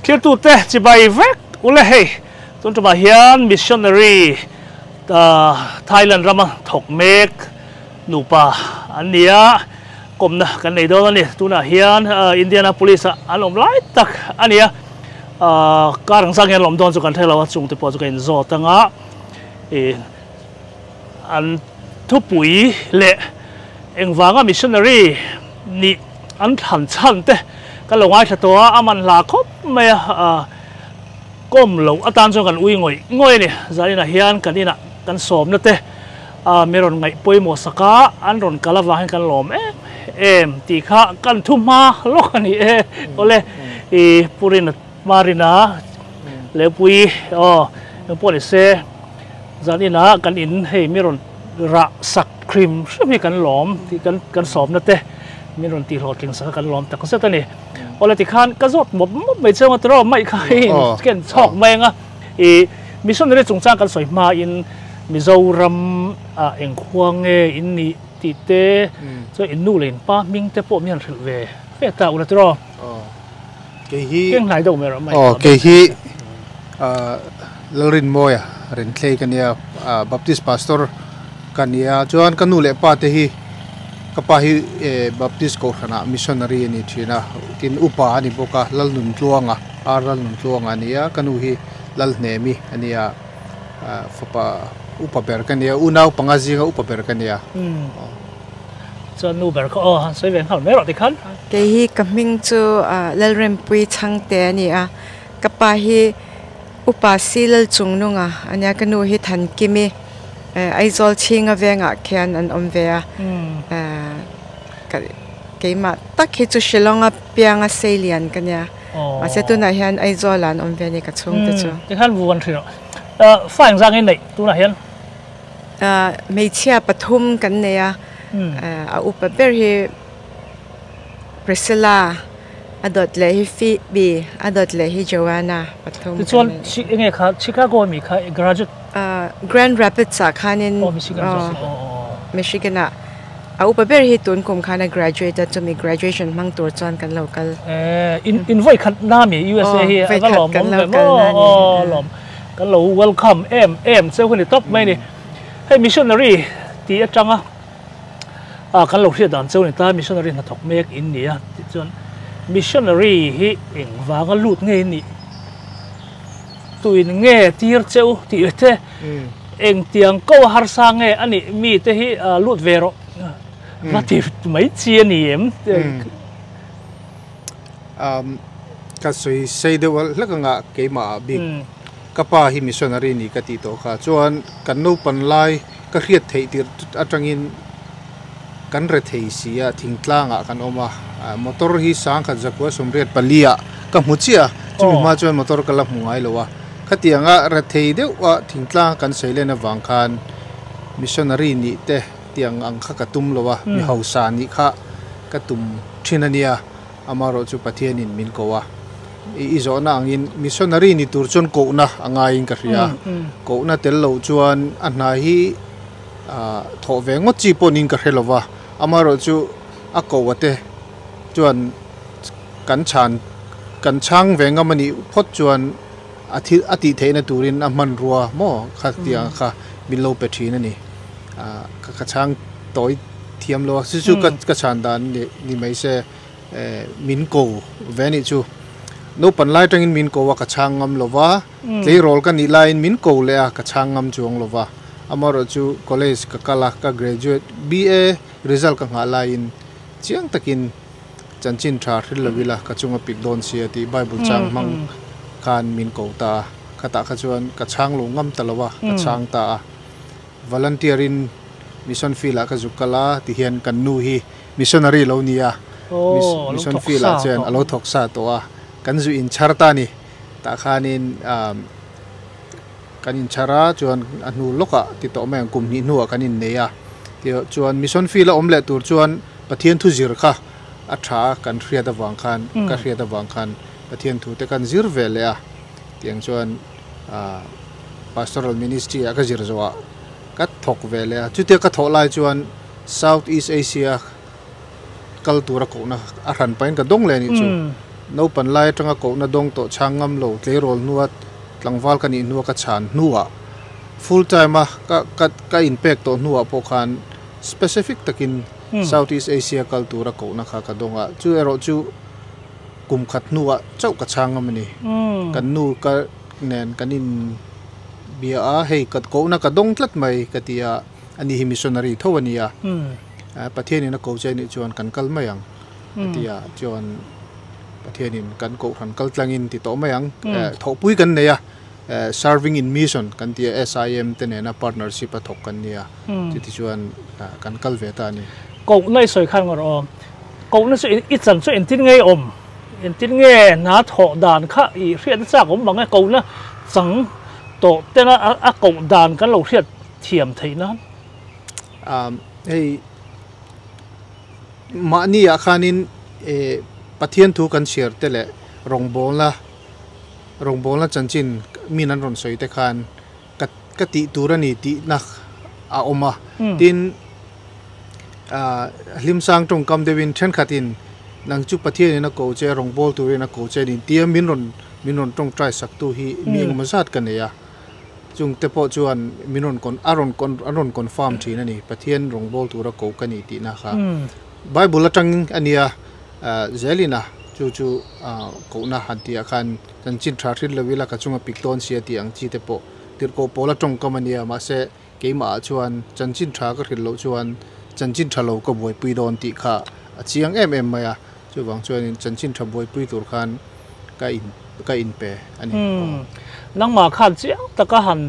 clear tu te chỉ bay vek ule hey tuần tu hian missionary Thailand rama thawk mek nupa ania kawmna kan nei do ni tuna hian Indianapolis alom lai tak ania karang sang hian lom don chu kan thelo chung te po chu kan zo tanga an thupui le engwanga missionary ni an than chan te kan lo ngai thatoa aman la khop me kom lo atan chu kan ui ngoi ni zalina hian kanina kan som na te meron ngai poimo saka an ron kalawa han kan lom em ti kha kan thuma lok ani ole purin marina le pui poli se zalina kan in hei meron ra sak cream mi kan lom ti kan som na te meron ti ro tling sa kan lom tak sa tani ole ti khan ka zot mo mai chema tro mai khai ken chok mai nga missionary chungchang kan soi ma in Mizoram eng chuang in ni ti te so in nu len pa ming te po mian thil ve fe ta ula tro ke hi keng lai do me ro mai ke hi Lalrinmawia ren thlei kania Baptist pastor kania chuan kanu le pa te hi kapa hi Baptist ko khana missionary ni thina tin upa ani boka lalnun tluanga lalnun tluanga ania kanu hi lal nemi ania fapa upa ber kania unau pangazi ga upa ber kania cho nu ber ko soi ven hal me ro ti khan ke hi kaming chu Lalrimpui chang te ani a kapa hi upa silal chungnunga ania kanu hi than kimi aizol chinga venga khian an omvea keima tak hi chu shilonga pianga salian kania ase tu na hian aizolan omveni ka chung te chu ti khan vuan thiro fang zang in nei tu na hian meichia pathum kan neya a upa ber hi Priscilla adot le hi Phoebe adot le hi Joanna pathum chuan nge kha Chicago mi kha graduate Grand Rapids a khanin Michigan a upa ber hi tun kum khana graduate to me graduation mang tur chuan kan local in voi khat na mi USA hi ka lom lom kan lo welcome em se hun top mai ni hey missionary ti atanga kan lo hria dan cheu ni ta missionary na thok mek in ni a ti chuan missionary hi engwanga lut nge ni tuin nge tir cheu ti te eng tiang ko har sa nge ani mi te hi lut vero ma ti mai chi ni em ka soi sei de wal lakanga keima big kapa hi missionary ni ka ti to kha chuan kan no pan lai ka hriat thei tir atangin kan re thei sia thingtlanga kan oma motor hi sang kha zakwa somriat palia ka muchia chumi ma chuan motor kala mungai lowa khatianga re thei de wa thingtlang kan seilena wangkhan missionary ni te tiang ang kha katum lowa mi hausa ni kha katum thinania amaro chu pathianin min kowa izona angin missionary ni turchon ko na anga in ka ria ko na tel lo chuan anna hi tho vengo chi ponin ka helowa amaro chu akowate chuan kan chang venga mani phot chuan ati theina turin aman ruwa mo khatia kha bilo pethina ni ka chang toy thiam lo su ka chan dan ni mai se min ko veni chu no pan lai tangin min ko wa ka changam lova le rol ka ni line min ko le ka changam chuang lova amaro chu college ka kala ka graduate BA result ka nga line chiang takin chanchin thar thil lawila ka chunga pik don sia ti bible chang mang kan min ko ta khata kha chuan ka chang lo ngam talawa ka chang ta volunteer in mission field ka zukala ti hian kan nu hi missionary lo nia mission field a chen alo thok sa to a kan zu in charta ni ta khanin kan in chara chuan anu loka ti to meng kum ni nuwa kan in neya ti chuan mission field a omle tur chuan pathian thu zir kha a tha kan hria da wang khan ka hria da wang khan pathian thu te kan zir vele a tiang chuan pastoral ministry a ka zir zowa ka thok vele a chute ka tholai chuan South East Asia culture ko na a ran pain ka dong le ni chu nấu pan lai trong cái cậu na dong to chang ngam lo tle rol nuat tlangwal kan in nuwa ka chan nuwa full time ka impact to nuwa po khan specific takin Southeast Asia culture ko na kha ka donga chu ero chu kum khat nuwa chau ka chang ngam ni kan nu ka nen kanin bia a hei kat ko na ka dong tlat mai katia ani hi missionary thawania pathian na ko chai ni chuan kan kal mayang katia chuan pathian in kan ko han kal tlangin ti to mayang thopui kan neya serving in mission kan tia SIM te na partnership a thok kan nia ti chuan kan kal ve ta ni ko nai soi khan ngor ko na se i chan chu en tin ngai om en tin nge na tho dan kha i riat cha om bang ko na chang to te na a ko dan kan lo riat thiam theina hey mani a khanin pathian thu kan share te le rongbol la chanchin minan ron soi te khan ka ti turani ti nak a oma tin limsang tong kam devin then khatin nang chu pathian na ko che rongbol turin na ko che din tia minron tong try sak tu hi mi ngmasat kan ya chung te po chuan minon kon aron kon farm thina ni pathian rongbol tura ko kani ti na kha bible atang ania zelina chu ko na hantia khan chanchin tharil lewila ka chunga pikton sia ti ang chi te po tir ko pola tong kamania ma se keima chuan chanchin tha ka ril lo chuan chanchin thalo ko boi pui don ti kha achiang maya chu wang chuan chanchin tha boi pui tur khan ka in pe ani nang ma khan chiang taka han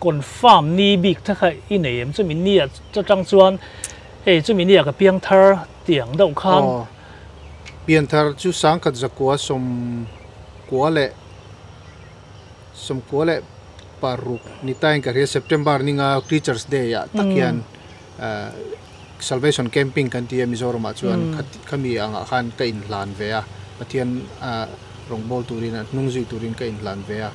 kon farm ni big tha kha in em chu min nia cha chang chuan he chu min nia ka piang thar tiang dau khan pian thar chu sang khat zakwa som kwale paruk ni taing ka September ninga teachers day ya takyan salvation camping kan ti Mizoram chuan khami anga khan ka in lan ve a pathian rongbol turin nungzi turin ka in lan ve a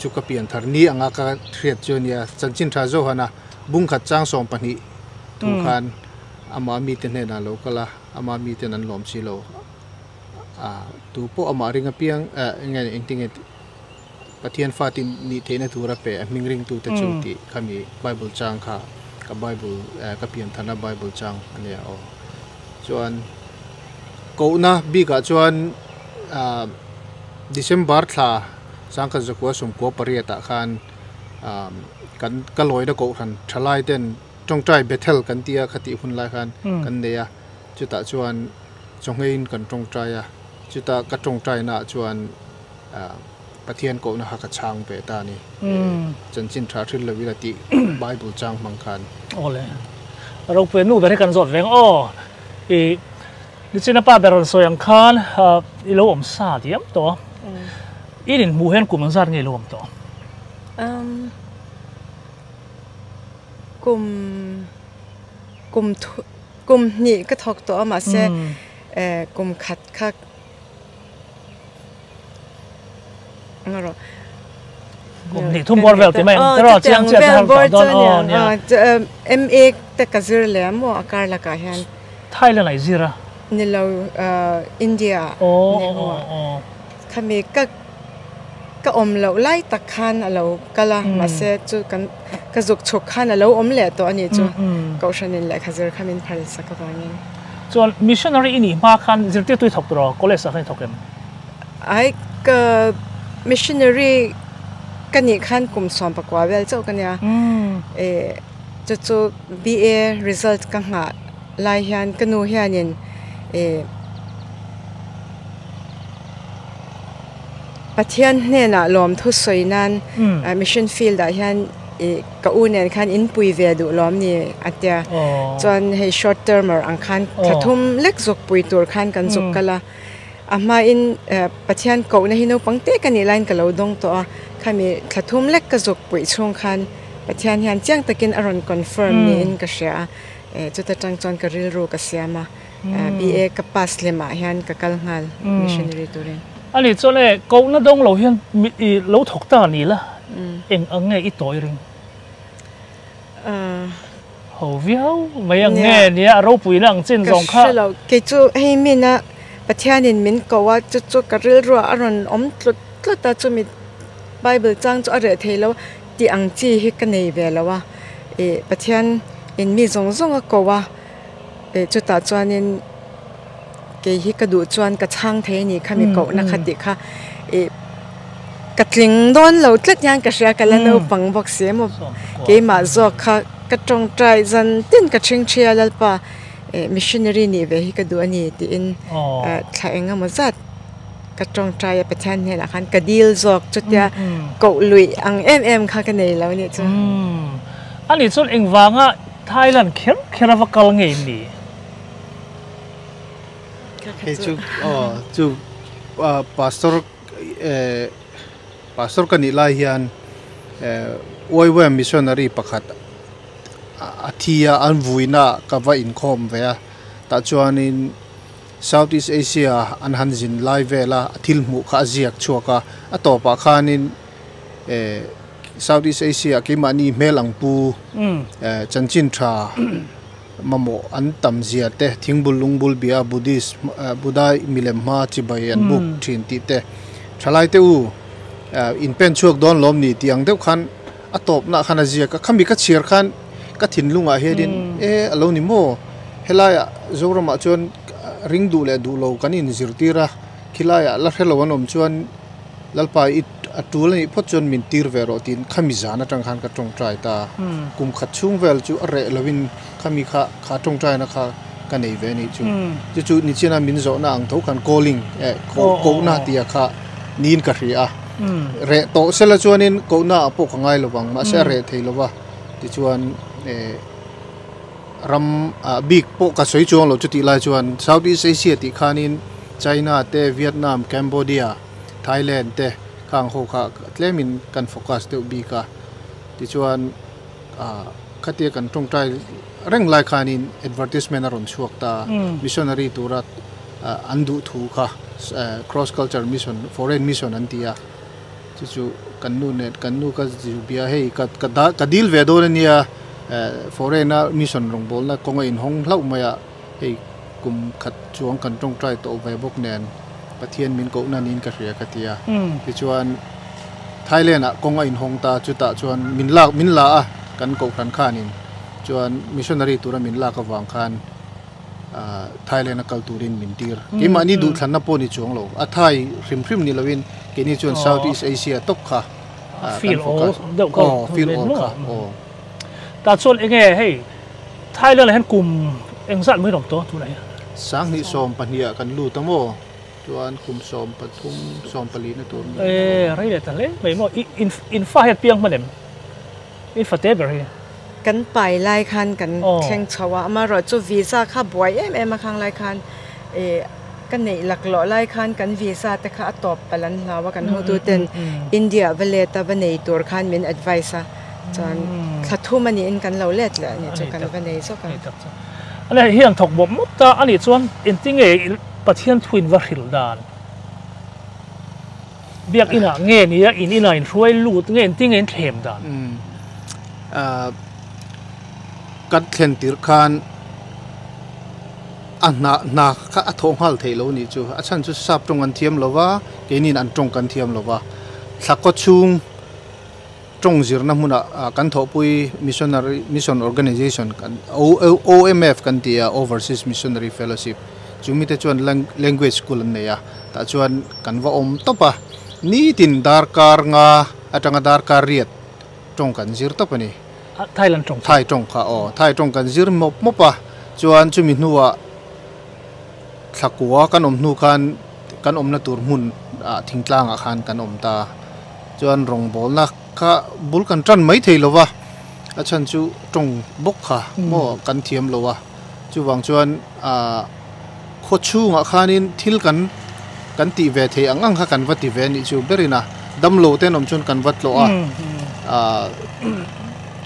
chu ka pian thar ni anga ka thriat chuan ya chanchin tha zo hana bung khat chang som pani tu khan ama mi te na lo kala ama mi te nan lom si lo tu po ama ringa piang ngai engting pathian fatin ni thena tura pe mingring tu te chuti khami bible chang kha ka bible ka pian thana bible chang ania o chuan ko na bi ka chuan December tha sang ka zakwa sum ko pariata khan kan kaloi da ko khan thalai ten trong trai bethel kan tia khati hun lai khan kan neya chuta chuan chongein kan trong trai a chuta ka trong trai na chuan pathian ko na ha ka chang pe ta ni chanchin tha thil lawila ti bible chang mang khan ole ro pe nu ber kan zot veng o ni china pa beron soyang khan i lo om sa diam to in mu hen kum zar nge lo om to kum ni ka thok to ma se kum khat khak ngaro kum ni thum bor vel ti mai tro chiang chiang har to don on ya MA ta kazir le mo akar la ka han Thailand ai zira ni lo India khami ka om lo lai tak khan alo kala ma se chu kan ka zuk chok khan alo om le to ani chu kaushanin le khazir khamin phal sakawangin chuan missionary ini ma khan zirte tui thok tro college a khan thokem ai ka missionary kani khan kum som pakwa vel chau kania chu BA result ka nga lai hian kanu hianin pathian hne na lom thu soinan mission field da hian ka unen khan in pui ve du lom ni atia chon he short termer ang khan thathum lek zok pui tur khan kan zuk kala ama in pathian ko na hino pangte kani line ka lo dong to khami thathum lek ka zok pui chung khan pathian hian chiang takin aron confirm ni in ka sha chuta tang chon ka ril ro ka siama BA ka pass lema hian ka kal ngal missionary turin ani chole ko na dong lo hian lo thok ta ni la eng ange I toy ring ho viau mai ang nge nia ro pui nang chin zong kha ke chu he mina ประเทศนินมินก็ว่าจุกระริลรัวอรอนอมตลุตาจุมิไบเบิลจังจุอะไรเทแล้วที่อังจีฮิกันในเวลว่าประเทศอินมีซงก็ว่าจุดตาจวนนินเกฮิกระดูจวนกระช่างเทนี่ค่ะมีก็นักดิค่ะกระทิงโดนเราตัดยางกระเสียกันแล้วเราปังบอกเสียมเกมาจอกค่ะกระจงใจจันตินกระชิงเชียแล้วป่ะmissionary นี่เวฮิกระดูอันนี้ที่อินใช้งามาจัดกระจงใจประเทศนี่แหละค่ะกระดิลจอกจุดยาเกาลุยอังค่ะกันในแล้วเนี่ยจ้ะอันนี้ส่วนเองว่าง่ะไทยแลนด์เคราะห์กัลเงินนี่จูpastor pastor kan nilai hian oiwe missionary pakhat athia an vuina kava income ve ta chuanin Southeast Asia an hanjin lai vela athil mu kha ziak chuaka atopa khanin Southeast Asia ke mani melangpu chanchin tha mamo an tamzia te thingbul lungbul bia buddhist buddha milem ma chibai an buk thin ti te thalai te u in pen chuak don lom ni tiang deuh khan atop na khana zia ka khami ka chir khan ka thin lunga hedin alo ni mo helaya zorama chon ring du le du lo kanin zirtira khilaya la helo anom chuan lalpa it atul ni phot chon min tir vero tin khami zana tang khan ka tong trai ta kum khat chung vel chu are lovin khami kha tong trai na kha ka nei ve ni chu ni china min zo na ang tho khan calling ko na tia kha nin ka ria re to sela chuanin ko na apo khangai lowang ma se re thei lowa ti chuan ram big po ka soi chuang lo chuti lai chuan Southeast Asia ti khanin China te Vietnam Cambodia Thailand te khang ho kha tlemin kan focus te bi ka ti chuan khatia kan tong trai reng lai khanin advertisement aron chuak ta missionary turat andu thu kha cross culture mission foreign mission antia chu kannu net kannu ka bia hei ka dil ve do nia foreigner mission rong bol na konga in hong hlau maya hei kum khat chuang kan tong trai to ve bok nen pathian min ko na nin ka ria ka tia ti chuan Thailand a konga in hong ta chu ta chuan min la a kan ko khan khanin chuan missionary tura min la ka wang khan Thailand kal turin min tir ke mani du thlan na poni chuang lo a thai hrim ni lawin ke ni chuan Southeast Asia tok kha feel all feel all kha ta chuan enge hei Thailand han kum engzat mai dom to tu nai sang ni som pahnia kan lu tamo chuan kum som pathum som pali na tur rai le ta le mai mo in fa het piang manem in fa te berกันไปไล่คันกันแข่งชาวมารอจูวีซ่าข้าบวยมาข้างไล่คันกันในหลักหล่อไล่คันกันวีซ่าแต่ข้าตอบไปแล้วนะว่ากันเขาดูเต็นอินเดียเวลตาวันในตัวคันเป็นแอดไวซ์จนขัดทุ่มมันนี่กันเราเล็ดเลยเนี่ยจะกันวันในสักกันอันนี้เฮียงถกบ่มมุตตาอันนี้ส่วนอินทิงประเทศทวินวาริลดานเบียกอินะเงี้ยนี่อินะอินช่วยลูดเงี้ยอินทิงเทมดานกัดเทนติร์คานอันนาข้าทงฮัลเทโลนี่จูอาจารย์จูทราบตรงกันเทียมหรือว่าเกนินอันตรงกันเทียมหรือว่าสักก็ชุงตรงจิรน้ำมันกันทบปุย mission organization กัน OMF กันที่ overseas missionary fellowship จูมีแต่ชวน language school เนี่ยแต่ชวนกันว่าตบนี่ตินดาร์การงาอาจารย์ดาร์การเรียดตรงกันจิรตบนี่Thailand ตรงไทยตรงค่ะไทยตรงกันจิรมบปะจวนจุมินัวสักวัวกันนูกันนาตูร์มุนทิ้งกลางอาคารกันตาจวนรองบอลนักข้าบุลกันจันไม่เทลวะอาจารย์จูตรงบกค่ะโมกันเทียมลวะจูวังจวนโคชูอาคารนี้ทิลกันตีเวทีอังค่ะกันวัดตีเวนี่จูเบรินะดำโลเต้นจวนกันวัดโล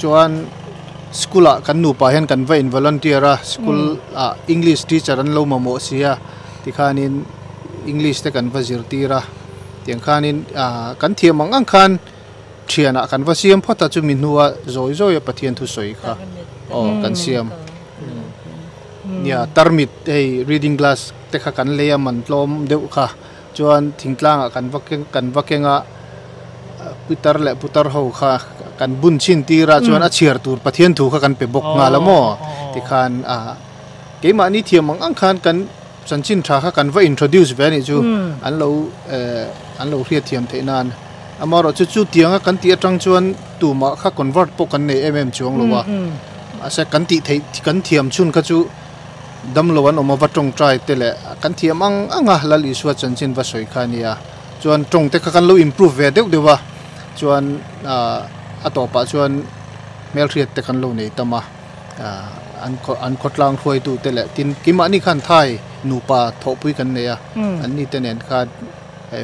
จวนสกุลกันนูปะเห็นกันว่าอินวอลันเทียร์สกุลEnglish teacher อันเรามาโมเสียที่ขานิน English แต่กันว่าจิรตีระที่ขานินกันเทียมอังคันเทียนะกันว่าเสียมพอตัดจุมินหัวโอยปะเทียนทุสอยค่ะกันเสียมเนี่ยตารมิดreading class te kha kan leya man tlom deuh kha chuan thingtlang kan vakenga putar le putar ho kha kan bun chin tira chuan a chiar tur pathian thu kha kan pe bok nga lamo ti khan keima ni thiam ang khan kan chanchin tha kha kan va introduce ve ni chu an lo hria thiam theinan amaro chu tianga kan ti atang chuan tu ma kha convert po kan nei chuang lowa ase kan ti thei kan thiam chun kha chu dam lowan oma watong trai tele kan thiam anga lal iswa chanchin va soi khania chuan tong te kha kan lo improve ve deuh dewa chuan atopa chuan mel riat te kan lo nei tama an khotlang khoi tu tele tin kimani khan thai nupa thopui kan neya an ni tenen kha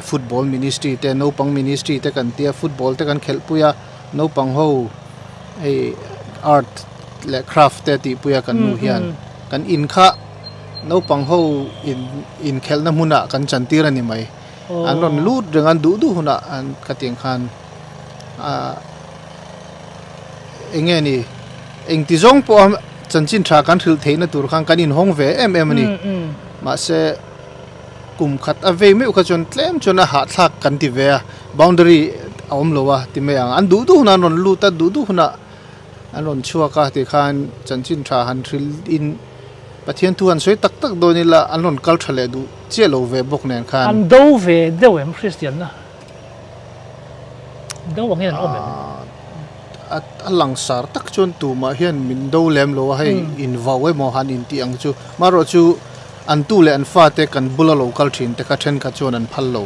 football ministry te no pang ministry te kan tia football te kan khel puya no pang ho art le craft te ti puya kan nu hian kan in kha no pang ho in khel na muna kan chantir ani mai an ron lut dengan du huna an katiang khan enge ni eng ti zong po chanchin tha kan thil theina tur khang kan in hong ve ni ma se kum khat ave me kha chon tlem chona ha thak kan ti ve boundary om lowa ti me an du huna ron lu ta du huna an ron chua ka ti khan chanchin tha han thil in pathian tu an soi tak donila an ron kal thale du che lo ve bok nen khan an do ve deuem Christian na do wang hian om alang sar tak chon tu ma hian min do lem lo hai in vawe mo han in ti ang chu maro chu an tu le an fa te kan bula local thin te kha then kha chon an phal lo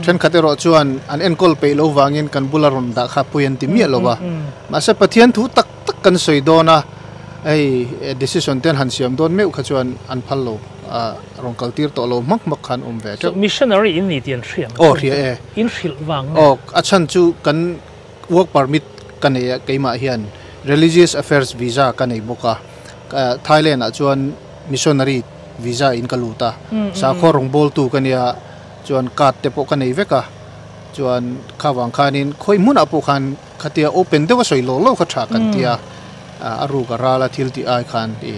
then kha te ro chuan an enkol pe lo wangin kan bula ron da kha puyan ti mi lo wa ma se pathian thu tak kan soi dona ai decision ten han siam don me kha chuan an phal lo rong kaltir to lo mak khan ve so missionary in ni tian thiam ria in khil wang achan chu kan work permit kan e keima hian religious affairs visa kan ei boka Thailand chuan missionary visa in kaluta sa khorong bol tu kan ya chuan kat te po kan ei veka chuan khawang khanin khoi mun apo khan khatia open dewa soi lo kha tha kan tia aru garala thil ti ai khan e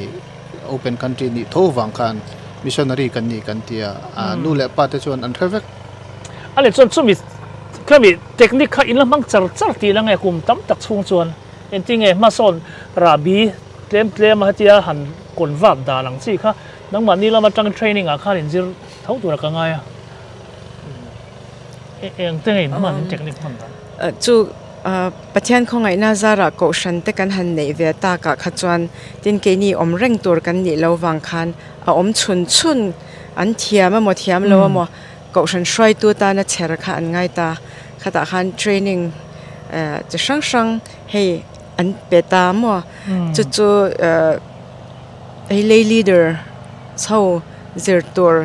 open country ni thowang khan missionary kan ni kan tia nu le pa te chuan an threvek ale chon chumi kami technique kha in lamang char ti lang e kum tam tak chung chuan en tinge ma son rabi tlem hatia han konvat da lang chi kha nang mani lama tang training a khan in zir thau tur ka nga ya eng tenge man technique man chu pathian khongai na zara ko shan te kan han nei ve ta ka kha chuan tin ke ni om reng tur kan ni lo wang khan a om chun an thiam mo thiam lo mo ko shan shoi tu ta na cher kha an ngai ta khata khan training chi sang hey an peta mo chu a lay leader so zir tur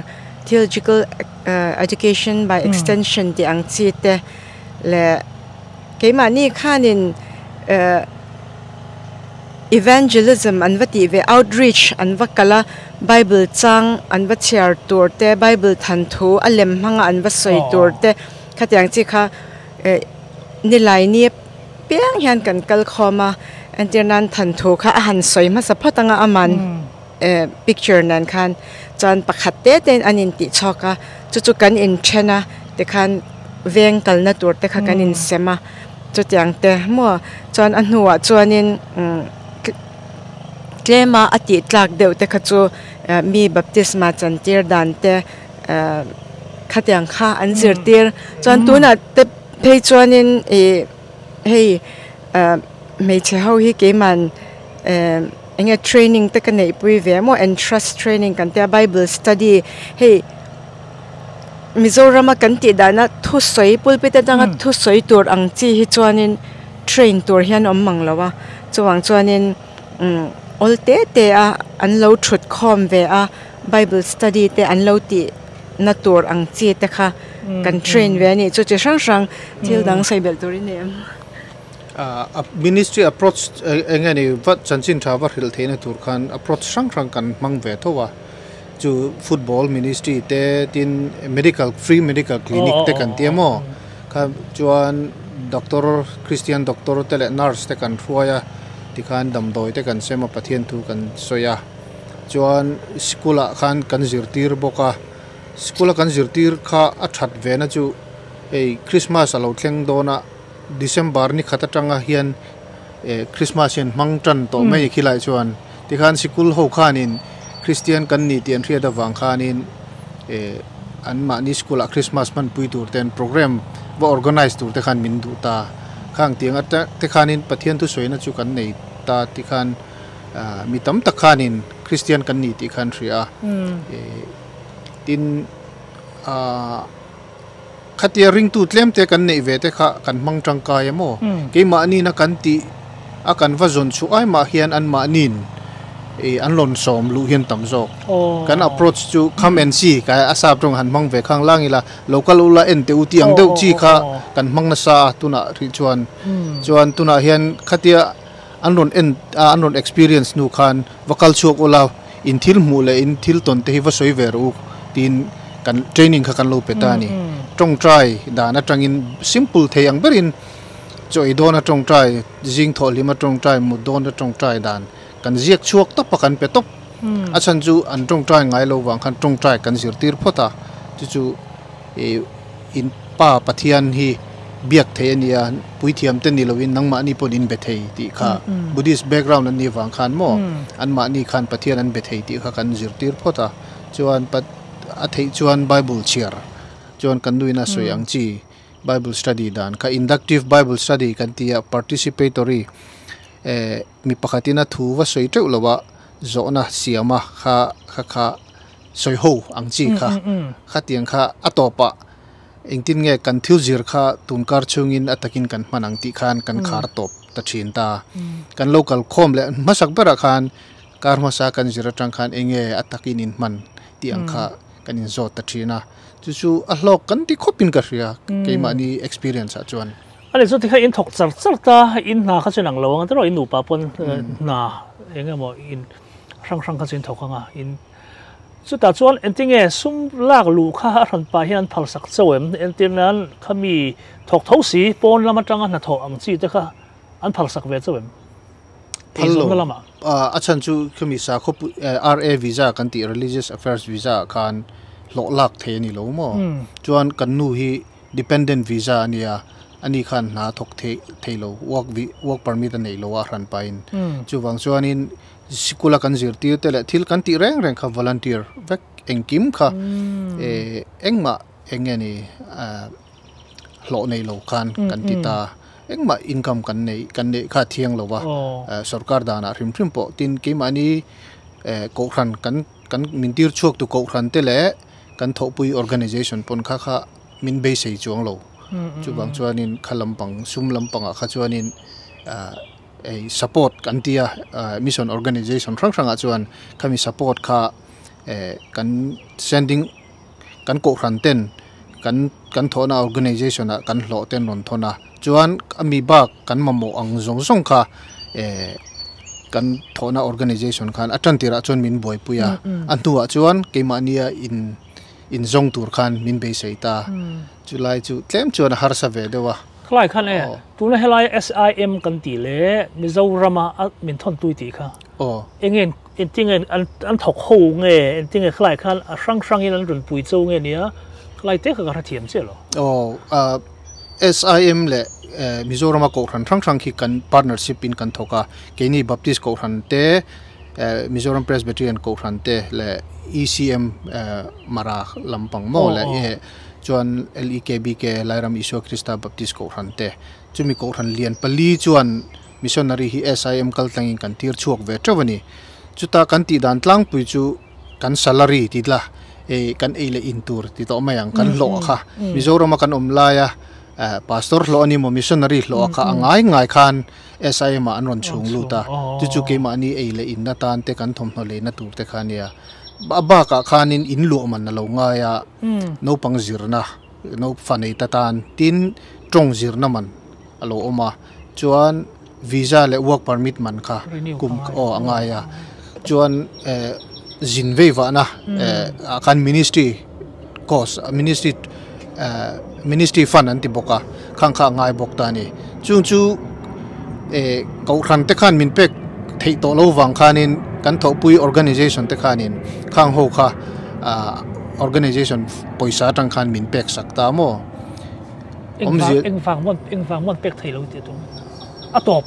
theological education by extension ti ang chi te le keima ni khanin evangelism an vati ve outreach an vakala bible chang an va share tur te bible than thu alem hanga an va soi tur te khatyang chi kha ni lai ni piang hian kan kal khoma anternan than thu kha han soi ma sapatanga aman picture nan khan chan pakhat te ten anin ti choka chu kan in thena te khan veng kalna tur te kha kan in sema chu tiang te mo chan anhuwa chuanin klema ati tlak deu te kha chu mi baptisma chantir dan te khatyang kha anjir tir chan tuna te phei chuanin hey me che ho hi ke man enge training te kan nei pui ve mo and trust training kan te bible study hey Mizoram kan ti dana thu soi pulpit atanga thu soi tur ang chi hi chuanin train tur hian om manglawa chuwang chuanin olte te a an lo thut khom ve a bible study te an lo ti na tur ang chi te kha kan train ve ni chu chi sang thil dang saibel turin ne ministry approach engani vat chanchin thawa hil theina tur khan approach sang kan mang ve thowa chu football ministry te tin medical free medical clinic te kan tiamo kha chuan doctor christian doctor te le nurse te kan thuaya ti khan dam doi te kan sema pathian thu kan soya chuan skula khan kan zirtir boka skula kan zirtir kha a that ve na chu Christmas alo thleng dona December ni khata tanga hian Christmas in mangtan to mai khilai chuan tikhan sikul ho khanin Christian kan ni tian thria da wang khanin an ma ni skula Christmas man pui tur ten program ba organize tur te khan min du ta khang tiang ata te khanin pathian tu soina chu kan nei ta tikhan mi tam ta khanin Christian kan ni ti khan thria tin khatia ring tu tlem te kan nei ve te kha kan mang tang ka yamo ke ma ni na kan ti a kan va zon chu ai ma hian an ma nin an lon som lu hian tam zok kan approach to come and see ka asap tong han mang ve khang langila local ula en te uti ang deu chi kha kan mang na sa tuna ri chuan tuna hian khatia an lon experience nu khan vocal chok ula in thil mu le in thil ton te hi va soi ver u tin kan training kha kan lo petani tong try da na tangin simple theyang berin choi dona tong try jing tholi ma tong try mu don na tong try dan kan ziak chuak to pakan pe top achan chu an tong try ngai lo wang khan tong try kan zir tir phota chu in pa pathian hi biak the ania pui thiam te ni lovin nangma ni pon in be thei ti kha buddhist background an ni wang khan mo an ma ni khan pathian an be thei ti kha kan zir tir phota chuan pat a thei chuan bible cheer chuan kan nuina soyang chi bible study dan ka inductive bible study kan tia participatory mi pakhatina thu wa soi teu lowa zona siama kha soi ho ang chi kha khatiang kha atopa engtin nge kan thil zir kha tunkar chungin atakin kan manang ti khan kan khar top ta thin ta kan local khom le masak bera khan karma sa kan zira tang khan enge atakin in man ti ang kha kan in zot ta thina chu a hlok kan ti khopin ka ria keima ni experience a chuan ale zo ti kha in thok char char ta in na kha chenang lo ang tro in nupa pon na enge mo in rang kha chen thok anga in chu ta chuan entinge sum lak lu kha ran pa hian phal sak chawem entinan khami thok thosi pon lama tanga na tho ang chi te kha an phal sak ve chawem phalo lama achan chu khami sa khop RA visa kan ti religious affairs visa khan lo lak the ni lo mo chuan kan nu hi dependent visa ania ani khan na thok theilo work permit nei lo a ran pain chuwang chuanin sikula kan zirtir tele thil kan ti reng kha volunteer vek engkim kha engma engeni lo nei lo khan kan ti ta engma income kan nei kha thiang lo wa sarkar dana rim po tin ke mani ko khan kan mintir chuak tu ko khan tele kan thopui organization pon kha min be sei chuang lo chuwang chuanin khalampang sumlampang a kha chuanin support kan tia mission organization rang chuan kami support kha kan sending kan ko ran ten kan thona organization a kan hlo ten non thona chuan ami ba kan mamo ang zong kha kan thona organization khan atan tira chon min boy puya antua chuan keimania in zong tur khan min be seita July chu tlem chuan har sa ve dewa khlai khan tuna helai SIM kan ti le mizo rama min thon tui ti kha engen entingen an thok ho nge entingen khlai khan a rang in an run pui chou nge nia khlai te kha ra thiam che lo SIM le Mizoram ko rang khi kan partnership in kan thoka keni baptist ko ran te Mizoram Presbyterian ko ran te le ECM mara lampang mo le chuan LEKBK Lairam Iso Krista Baptist ko ran te chumi ko ran lian pali chuan missionary hi SIM kal tangin kan tir chuak ve trawani chuta kan ti dan tlang pui chu kan salary ti la kan le intur ti to mayang kan lo kha Mizoram kan omlaya pastor lo ani mo missionary lo kha angai khan SIM anon chung luta chu ke mani le in na tan te kan thom no le na tur te khania ba ka khanin in lo man na lo nga ya no pang zirna no fanei ta tan tin trong zirna man alo oma chuan visa le work permit man kha kum anga ya chuan zinve wa na kan ministry course ministry fund anti boka khang kha ngai bok ta ni chu ko khan te khan min pek thei to lo wang khanin kan tho pui organization te khanin khang ho kha organization poisa tang khan min pek sakta mo eng fang mon pek thei lo ti tu atop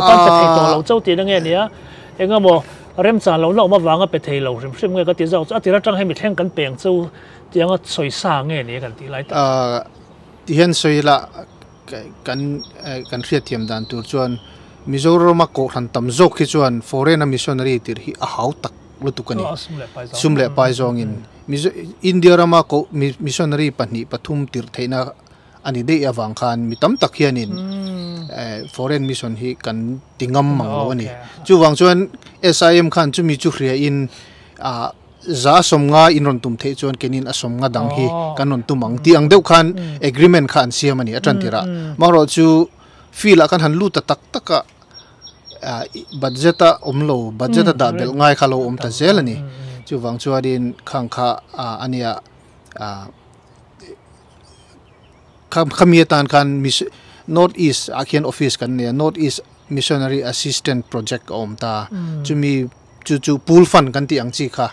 pan pe thei to lo chau ti na nge nia enga mo rem cha lo ma wanga pe thei lo rim nge ka ti zau atira tang he mi thleng kan peng chu tianga soi sa nge ni kan ti lai ta ti hen soi la kan riat thiam dan tur chuan Mizoram ko han tam zok khi chuan foreign missionary tir hi a hau tak lutukani sumle pai zong in India rama ko missionary pani pathum tir theina ani de awang khan mi tam tak hianin foreign mission hi kan tingam manglo ani chu wang chuan SIM khan chu mi chu hria in za somnga inron tum the chuan kenin asomnga dang hi kanon tumang ti ang deuh khan agreement khan siam ani atran tira maro chu feel akan han luta tak taka budgeta omlo budgeta da bel ngai khalo ta zel ani chu wang chuadin khang kha ania khamiatan kan North East Akian office kan ne North East Missionary Assistant Project ta chumi chu pool fund kan ti ang chi kha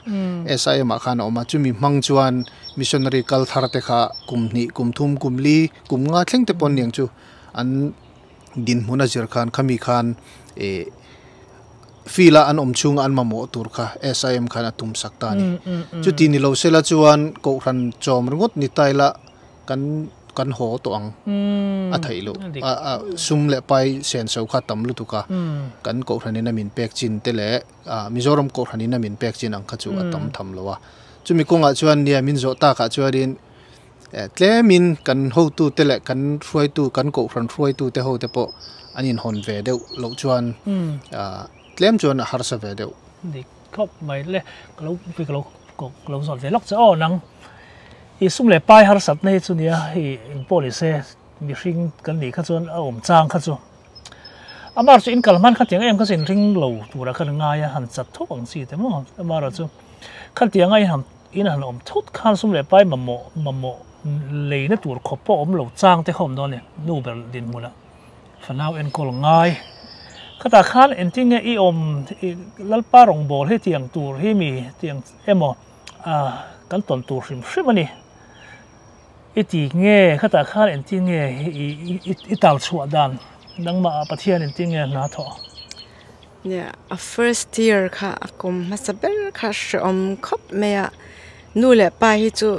SIM khan oma chumi mang chuan missionary kal thar te kha kumni kumthum kumli kumnga thleng te pon niang chu an din huna zir khan khami khan fila an omchung an mamo tur kha SIM khan atum sakta ni chu ti ni lo sela chuan ko ran chom ringot ni taila kan ho to ang a thailo sum le pai sen so kha tam lu tu ka kan ko ran na min pek chin te le Mizoram ko ran na min pek chin ang kha chu atam tham lowa chu mi ko nga chuan nia min zo ta kha chuarin tlemin kan ho tu te le kan ruai tu kan ko ran ruai tu te ho te po anin hon ve deu lo chuan tlem chuan har sa ve deu ni khop mai le lo zon ve lok cha o nang i sum le pai har sat nei chu nia hi police mi ring kan ni kha chuan a om chang kha chu amar chu in kalman kha tiang em ka sin ring lo tura kan nga ya han chat thok ang si te mo amar chu khan tiang ai ham in han om thut khan sum le pai mamo le na tur khopo om lo chang te khom don ne nu ber din mula for now en kol ngai khata khan en ting e om lalpa rong bol he tiang tur he mi tiang emo kan ton tur hrim ani iti nge khata khan en ting nge i tal chua dan nang ma pathian en ting nge na tho yeah a first year kha akum masaber kha shom khop meya nu le pa hi chu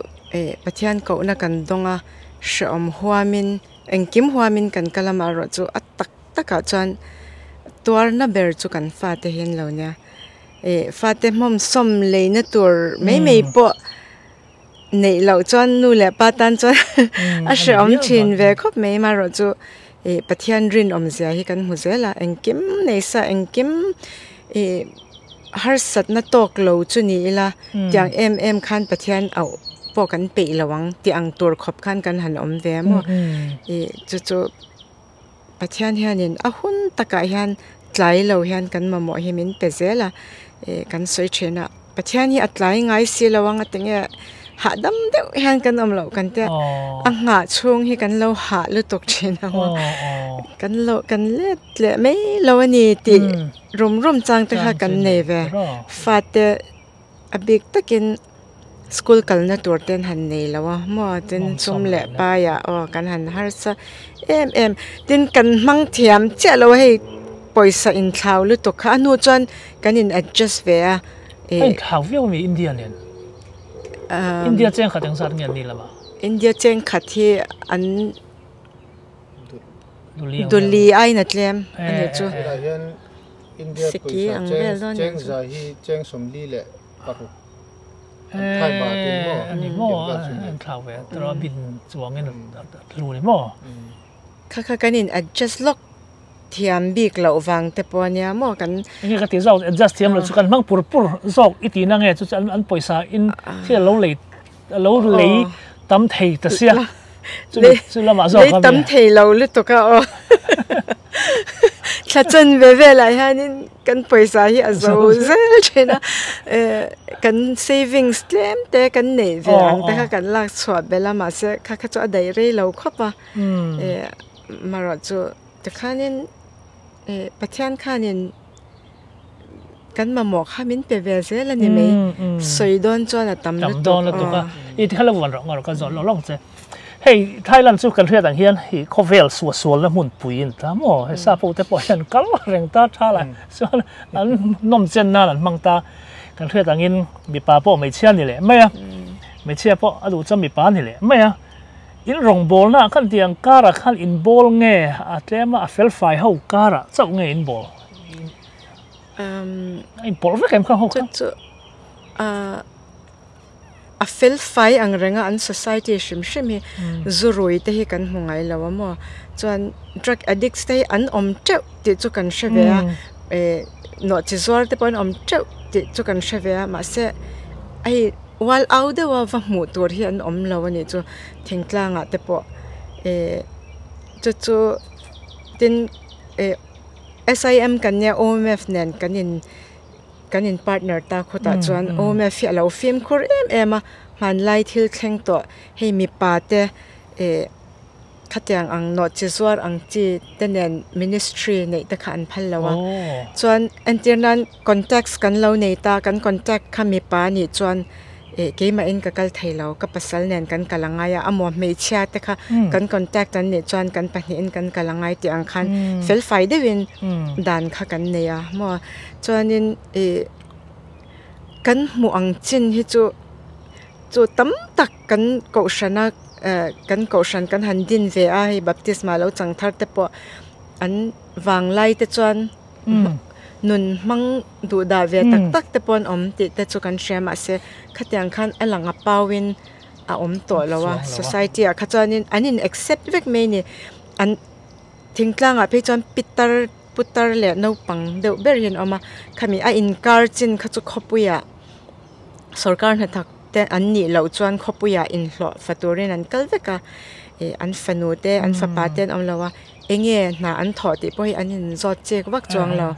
pathian ko na kan donga shom huamin engkim huamin kan kalama ro chu atak taka chuan tuar na ber chu kan fa te hin lo nya fa te mom som leina tur mei po nei lo chuan nu le pa tan chuan a shom chin ve khop mei ma ro chu pathian rin om zia hi kan hu zela engkim nei sa engkim har sat na tok lo chu ni ila tiang em khan pathian au po kan pe lawang ti ang tur khop khan kan han om ve mo chu pathian hianin a hun taka hian tlai lo hian kan mamo himin pezela kan soi chena pathian hi atlai ngai si lawang atinge ha dam deuh hian kan om lo kan te anga chung hi kan lo ha lu tok chena ho kan le mei lo ani ti rum chang te kha kan nei ve fate abik takin school kalna tur ten han nei lawa mo ten sum le pa ya o kan han har sa em tin kan mang thiam che lo hei poisa in thlau lu to kha nu chuan kan in adjust ve a thau veu mi India nen India cheng khateng sar ngian ni lama India cheng khathi an duli ai na tlem ani chu India poisa cheng za hi cheng somli le paru Thai ba tin mo ani mo an thlau ve tro bin chuang en lu ni mo kha kan in adjust lock thiam bik lo wang te ponia mo kan nge ka ti zau adjust thiam lo chu kan mang pur zok iti na nge chu an poisa in che lo lei tam thei ta sia chu lama zok le tam thei lo lu to ka o cha chen ve la hanin kan poisa hi azo zel chena kan savings tlem te kan nei ve ang te kha kan lak chwa bela ma se kha chu adai re lo khopa maro chu te khanin pathian khanin กันมาหมอกข้ามินเปเวเซแล้วนี่ไหมสวยดอนจวนตำลุตแล้วตัวก็อีที่เราวันเราก็จะลองเจเฮ้ยไทยแลนด์สู้กันเรื่องต่างเฮียนฮีคอเวลสวนแล้วหุ่นปุ๋ยตามอ๋อให้ซาปูแต่ปล่อยกันกัลเร่งตาท่าไรส่วนนั้นนมเจนน่าหลังมังตากันเรื่องต่างเฮียนมีปลาพวกไม่เชื่อนี่แหละไม่อะไม่เชื่อเพราะอดูจะมีปลานี่แหละไม่อะอินรองบอลนะขั้นเตียงการะขั้นอินบอลเงี้ยอาจจะมาเฟลไฟเขาการะเจ้าเงี้ยอินบอลอินบอลไม่เข้มข้นเขาจุa feel fai ang renga an society shim zurui te hi kan hungai lawa mo chuan drug addicts te an om cheu ti chu kan shevea no chi zor te pon om cheu ti chu kan shevea ma se ai wal au de wa va mu tur hi an om lawa ni chu thingtlanga te po chu tin SIM kan ya OMF nen kanin partner ta khota chuan OMF fi alo film khur ema man lai thil thleng to hei mi pa te khatyang ang no chi zuar ang chi tenen ministry nei ta khan phal lawa chuan antirnan contacts kan lo nei ta kan contact kha mi pa ni chuan keima in ka kal thailo ka pasal nen kan kalangaya amo me chia te kha kan contact an ni chuan kan pahni in kan kalangai ti ang khan fel faide win dan kha kan neya mo chuanin kan mu ang chin hi chu tam tak kan ko shana kan shan kan han din ve a hi baptisma lo chang thar te po an wang lai te chuan nun mang du da ve tak te pon om ti te chu kan shema se khatyang khan alanga pawin a om to lawa society a khachanin anin accept vek me ni an thingtlang a pe chon putar le no pang de berin oma khami a inkar chin khachu khopuya sarkar na thak te an ni lo chuan khopuya in hlo faturin an kalveka an fanute an fapaten om lawa enge na an thoti poi anin zot che wak chuang lo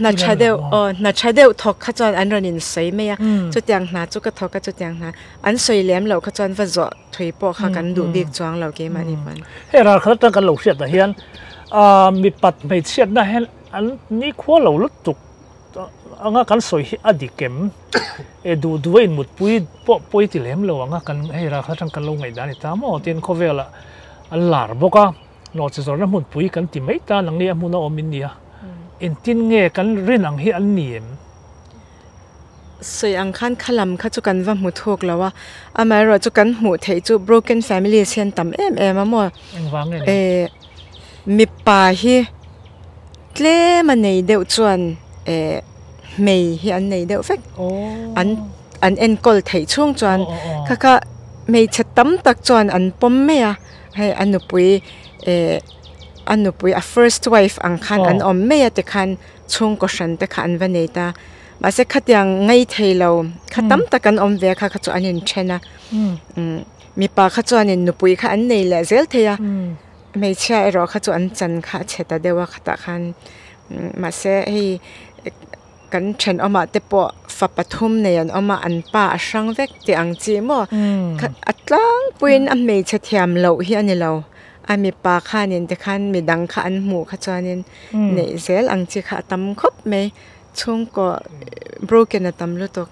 na chadeu thok khachan an ranin sei me ya chutiang na chu ka thok ka chutiang na an soi lem lo khachan va zo thoi po kha kan du bik chuang lo ke mani pan he ra khata kan lo hriat da hian mi pat mai chiat na hen an ni khwa lo lut tuk anga kan soi hi adikem du in mut pui ti lem lo anga kan he ra khata kan lo ngai da ni ta mo tin khovela an lar boka no che zor na mun pui kan ti mai ta nang ni amuna omin nia in tin nge kan rin ang hi an niem soi ang khan khalam kha chu kan va mu thok lawa amai ro chu kan mu thei chu broken family sen tam em amo mi pa hi tle ma nei deu chuan mei hi an nei deu fek an en kol thei chung chuan kha mei chatam tak chuan an pom me a hai anupui a first wife ang khan an om me te khan chung ko shan te khan va nei ta ma se khatyang ngai theilo khatam takan om ve kha chu anin thena mi pa kha chu anin nupui kha an nei la zel theya mei cha ero kha chu an chan kha cheta dewa khata khan ma se hi kan chen oma te po fa pathum nei an oma an pa asang vek te ang chi mo atlang puin am mei cha thiam lo hi ani lo ami pa khanin te khan mi dang kha an mu kha chanin nei zel ang chi kha tam khop me chung ko broken atam lu tok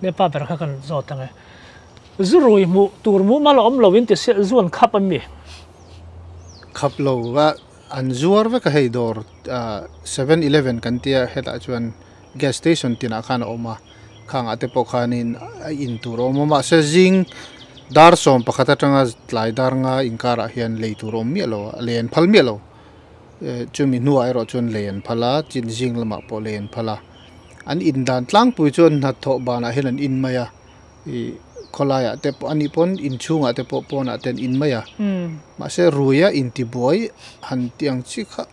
ne pa ber kha kan zo tang e zurui mu tur mu mal om lo win te se zuan khap am mi khap lo wa an zuar ve ka hei dor 7-11 kan tia heta chuan gas station tina khan oma khang ate po khanin in tur oma se jing dar som pakhata tanga tlai dar nga inkara hian leitur mi lo len phal mi lo chumi nu ai ro chun len phala chin jing lama po len phala an in dan tlang pu chun na tho bana hen an in maya I kholaya te ani pon in chunga te po pona ten in maya ma se ruya in ti boy han tiang chi kha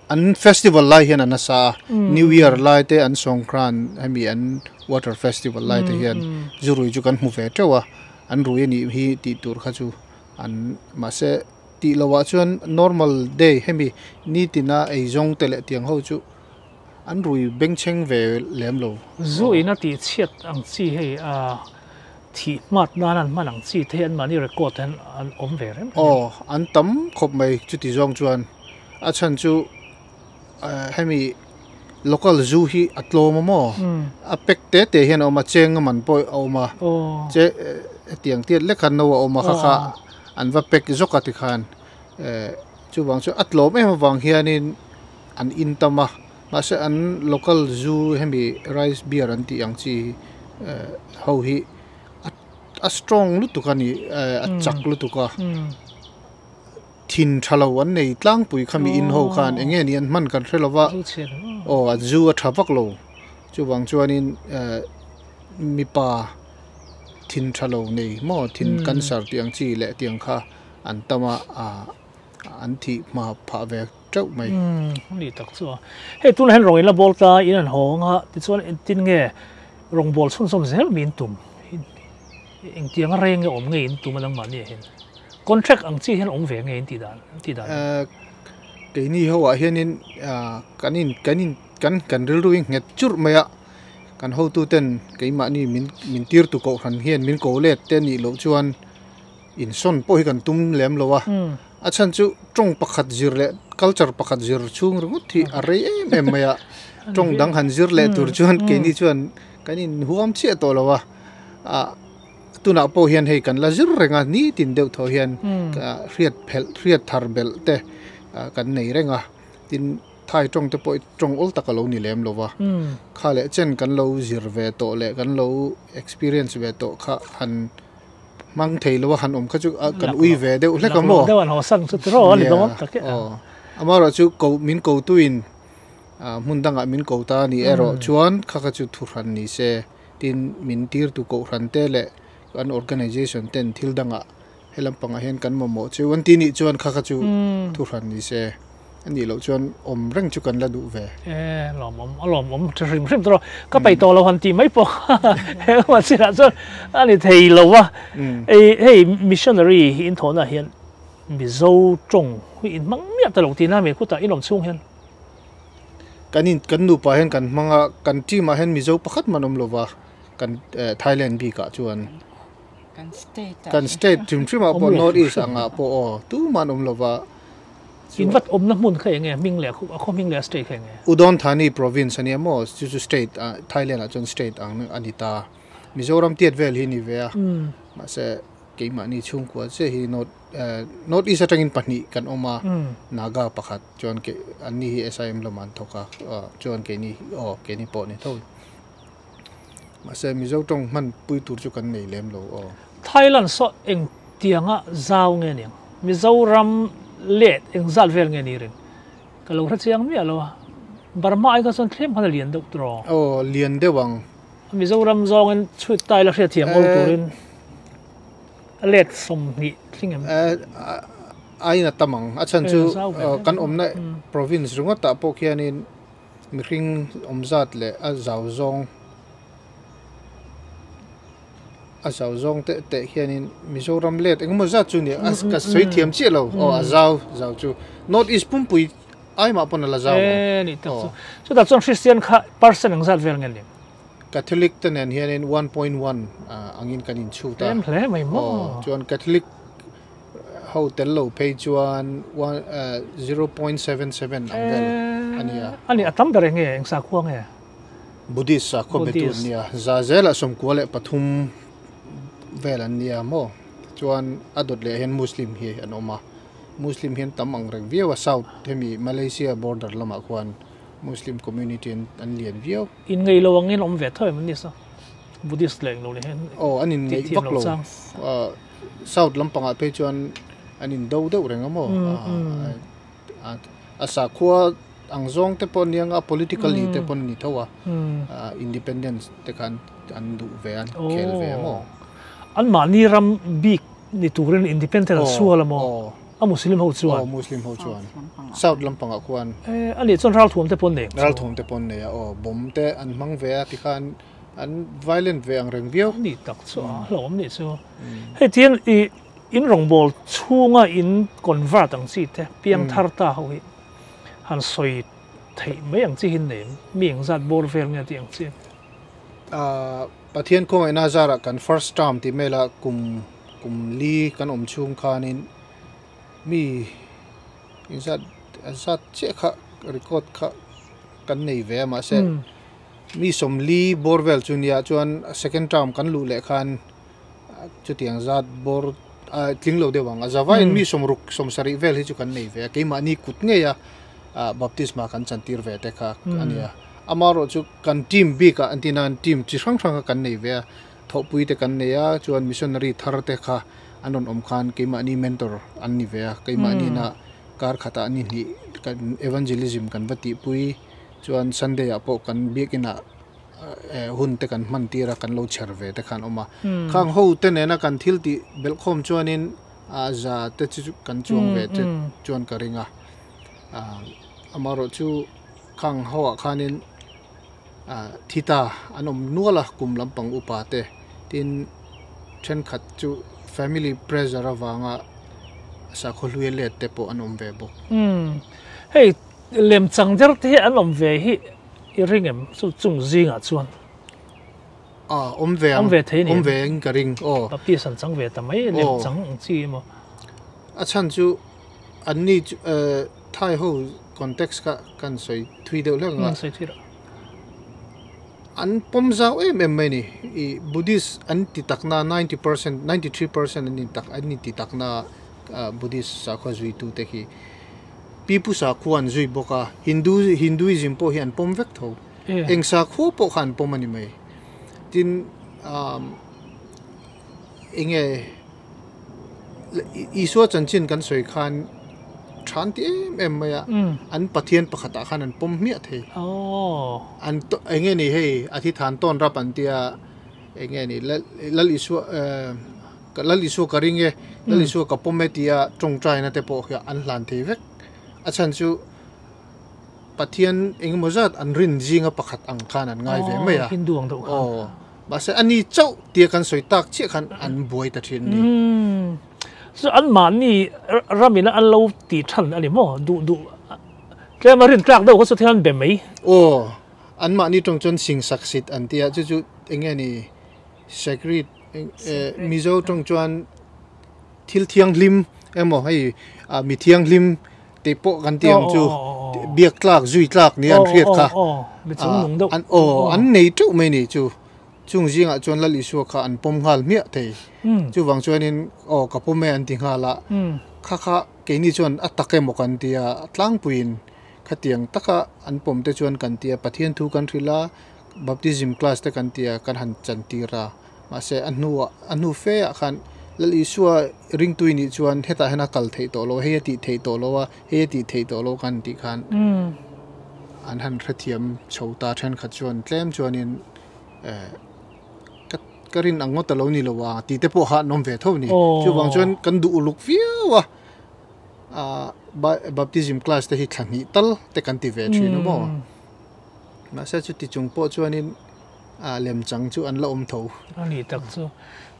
an festival lai hian an sa new year lai te an songkran ami an water festival lai te hian zurui chu kan mu ve tewa an rui ni hi ti tur kha chu an ma se ti lawa chuan normal day hemi ni tina ei jong tele tiang ho chu an rui bengcheng ve lem lo zu ina ti chiat ang chi hei thi mat nan man ang chi the an mani record an om ve rem an tam khop mai chu ti jong chuan a chan chu hemi local zoo hi atlo mo a pek te hian oma cheng man poi oma che tiang tiat le khan no oma kha an va pek zoka ti khan chu wang chu atlo me wang hianin an in tama ma se an local zoo hemi rice beer an ti ang chi ho hi a strong lu tu kani a chak lu tu ka thin thalo an nei tlang pui khami in ho khan enge ni an man kan threlowa a zoo a thavak lo chu wang chuanin mi pa thin thalo nei mo thin cancer tiang chi le tiang kha an tama an thi ma pha ve trau mai ni tak chu he tun hen rong in la bol ta in an hong ha ti chuan tin nge rong bol chun som zel min tum eng tiang reng nge om nge in tum lang ma ni hen contract ang chi hen om ve nge in ti dan ke ni ho a hianin kan ril ruing nget chur maya kan ho tu ten ke ma ni min tir tu ko khan hian min ko let te ni lo chuan in son po hi kan tum lem lowa a chan chu tong pakhat zir le culture pakhat zir chung ru thi are em maya tong dang han zir le tur chuan ke ni chuan kanin huam che to lowa a tuna po hian hei kan la zir renga ni tin deuh tho hian ka riat thar bel te kan nei renga tin thai tong te poi tong ol takalo ni lem lowa kha le chen kan lo zir ve to le kan lo experience ve to kha han mang thei lo han om kha chu kan ui ve deuh le ka mo dewan ho sang chu ro ni dong tak amara chu ko min ko tuin mun danga min ko ta ni ero chuan kha chu thuran ni se tin min tir tu ko ran te le an organization ten thil danga helam panga hen kan mo chu wan ti ni chuan kha chu thuran ni se ani lo chuan om reng chu kan la du ve lom om trim tro ka pai to lo han ti mai po he wa sina chuan ani thei lo wa hey missionary in thona hian mi zo tong in mang mia ta lo ti na me ku ta inom chung hen kan nu pa hen kan manga kan ti ma hen mi zo pakhat manom lova kan Thailand bi ka chuan kan state trim ma po north east anga po tu manom lova in vat om na mun kha nge ming le khu ming le state kha nge Udon Thani province ani mo chu state Thailand a chon state ang anita Mizoram tiat vel hi ni ve ma se ke ma ni chung ko che hi not is atangin pani kan oma naga pakhat chon ke ani hi SIM lo man thoka chon ke ni po ni thoi ma se mizo tong man pui tur chu kan nei lem lo Thailand so eng tianga zaw nge ni Mizoram let eng zal vel nge ni rin kalau ra chiang mi alo Burma ai ka son thlem khan lian dok tro lian de wang Mizoram zong en chui tai la hria thiam ol turin let som ni thingam ai na tamang achan chu kan omna province runga ta po khianin mihring omzat le a zaw zong te khianin Mizoram let engmo za chu ni ka soi thiam chi lo zaw chu not is pumpui ai ma pon la zaw ni ta so da chong Christian kha person ang zat vel ngel Catholic ten and here in 1.1 angin kanin chu ta hle mai mo chuan Catholic hotel lo pay chuan 0.77 angel ani atam dare nge eng sa khuang nge Buddhist sa ko betu nia za zela som ko le pathum velan nia mo chuan adot le hen Muslim hi anoma Muslim hen tamang rek viewa south hemi Malaysia border lama kwan Muslim community an lian view in ngei lo angin om ve thoi man ni sa Buddhist leng lo le hen anin ngei baklo south lampanga pe chuan anin do renga mo asa khua angzong te pon nianga politically te pon ni thowa independence te kan an du ve an khel ve mo an ma ni ram big ni turin independent suala mo a Muslim ho chuan south lampanga khuan ani chon ral thum te pon ne bom te an mang ve ti khan an violent ve ang reng view ni tak chu hlom ni chu he tian in rongbol chunga in convert ang chi te piang thar ta ho hi han soi thei mai ang chi hin ne mieng zat bor vel nge ti ang chi pathian ko ina zara kan first term ti mela kum li kan chung khanin mi insat che kha record kha kan nei ve ma se mi som li borvel chunia chuan second term kan lu le khan chu tiang zat bor tlinglo dewang azawa in mi som ruk som sari vel hi chu kan nei ve ke ma ni kut nge ya baptisma kan chantir ve te kha ania amaro chu kan team bi ka antinan team chi sang sang kan nei ve thopui te kan nei ya chuan missionary thar te kha anon om khan ke ma ni mentor an ni ve ke ma ni na kar khata ni ni kan evangelism kan bati pui chuan sunday apo kan biekina hun te kan man tira kan lo cherve te khan oma khang ho te ne na kan thil ti belkhom chuanin za te chu kan chuang ve te chuan karinga amaro chu khang ho khanin thita anom nuala kum lampang upa te tin then khat chu family pressure awanga sa kholui le te po anom ve bok hey lem changder te anom ve hi iringem su chung zinga chuan om ve the ni om ve ka ring pi san chang ve ta mai lem chang chi mo achan chu anni thai ho context ka kan soi thui de le nga soi thira an pom zau mai ni buddhist an ti takna 90% 93% an ti takna buddhist sa kho zui tu te ki pipu sa khuan zui boka hinduism po hian pom vek tho eng sa khu po khan pom ani mai tin enge iswa chanchin kan soi khan than ti em maya an pathian pakhata khan an pom mi the an enge ni he athi than ton ra pan tia enge ni lal iswa karinge lal iswa ka pom metia tong trai na te po ya an hlan the vek achan chu pathian eng mozat an rin jinga pakhat ang khan an ngai ve maya hinduang do ba se ani chau tia kan soi tak che khan an buai ta thin ni so an man ni ramina an lo ti than ani mo du ke marin trak do ko so thian be mai an ma ni tong chon sing saksit an tia chu enge ni sacred mizo tong chuan thil thiang lim emo hai mi thiang lim te po kan tiang chu biak tlak zui tlak ni an riat kha an nei tu mai ni chu chung jinga chuan lali su kha an pom hal mia the chu wang chuanin ka pom me an ti hala kha ke ni chuan atake mo kan tia tlang puin khatiang taka an pom te chuan kan tia pathian thu kan thrila baptism class te kan tia kan han chan tira ma se anu fe khan lali suwa ring tuini chuan heta hena kal thei to lo he ti thei to lo wa he ti thei to lo kan ti khan an han rathiam chhota then kha chuan tlem chuanin karin angot lo ni lo wa ti te po ha nom ve tho ni chu wang chuan kan du uluk fiawa baptism class te hi thlangi tal te kan ti ve thin mo ma sa chu ti chung po chuanin lem chang chu an la om tho ani tak chu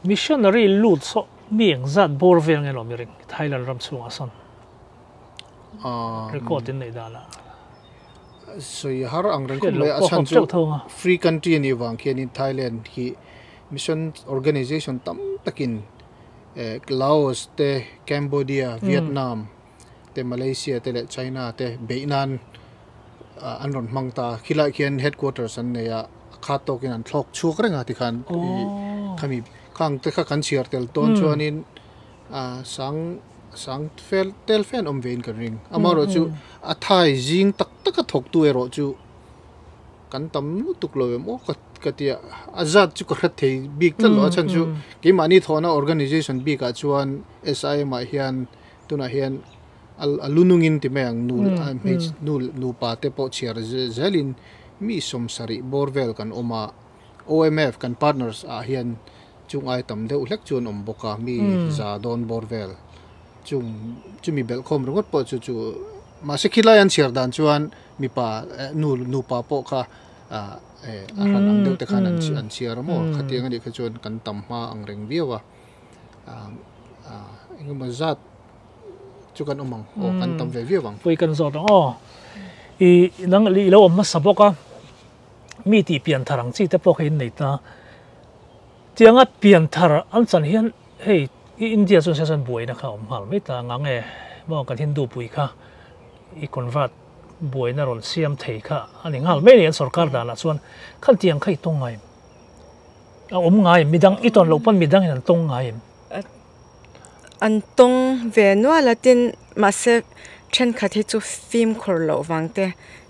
missionary lut so mieng zat bor vel nge lo mi ring Thailand ram chung asan record in nei dala so har ang ren ko le achan chu free country ni wang khian in Thailand hi mission organization tam takin Laos te Cambodia Vietnam te Malaysia te China te Beinan anron mangta khila khian headquarters an ne ya khato kin an thlok chuk renga ti khan khami khang te kha kan chiar tel ton chuanin sang fel tel fen om vein ka ring amaro chu athai jing tak tak thok tu ero chu kan tam tuk lo mo ka tia azat chu khat thei big ta lo chan chu ke mani thona organization bi ka chuan SIM a hian tuna hian alunungin ti meang nupa te po chiar zelin mi som sari borvel kan oma OMF kan partners a hian chung ai tam deuh hlek chuan om boka mi za don borvel chumi belkhom rongot po chu ma se khilai an chiar dan chuan mi pa nupa po kha ran ang deuh te khan an chiar mo khatiang ani kha chuan kan tam ma ang reng biawa engma zat chu kan omang kan tam ve viawang poi kan zot i nang li lo om ma saboka mi ti pian tharang chi te pok hin nei ta tianga pian thar an chan hian hei India Association buai na kha om hal mai ta ngange mo kan hindu pui kha i convert buổi na ron siam thei kha ani ngal me ni sarkar dana chuan khal tiang khai tong ngai ngai midang iton lo pan midang hin tong ngai an tong ve no latin ma se chen khathi chu film khor lo wangte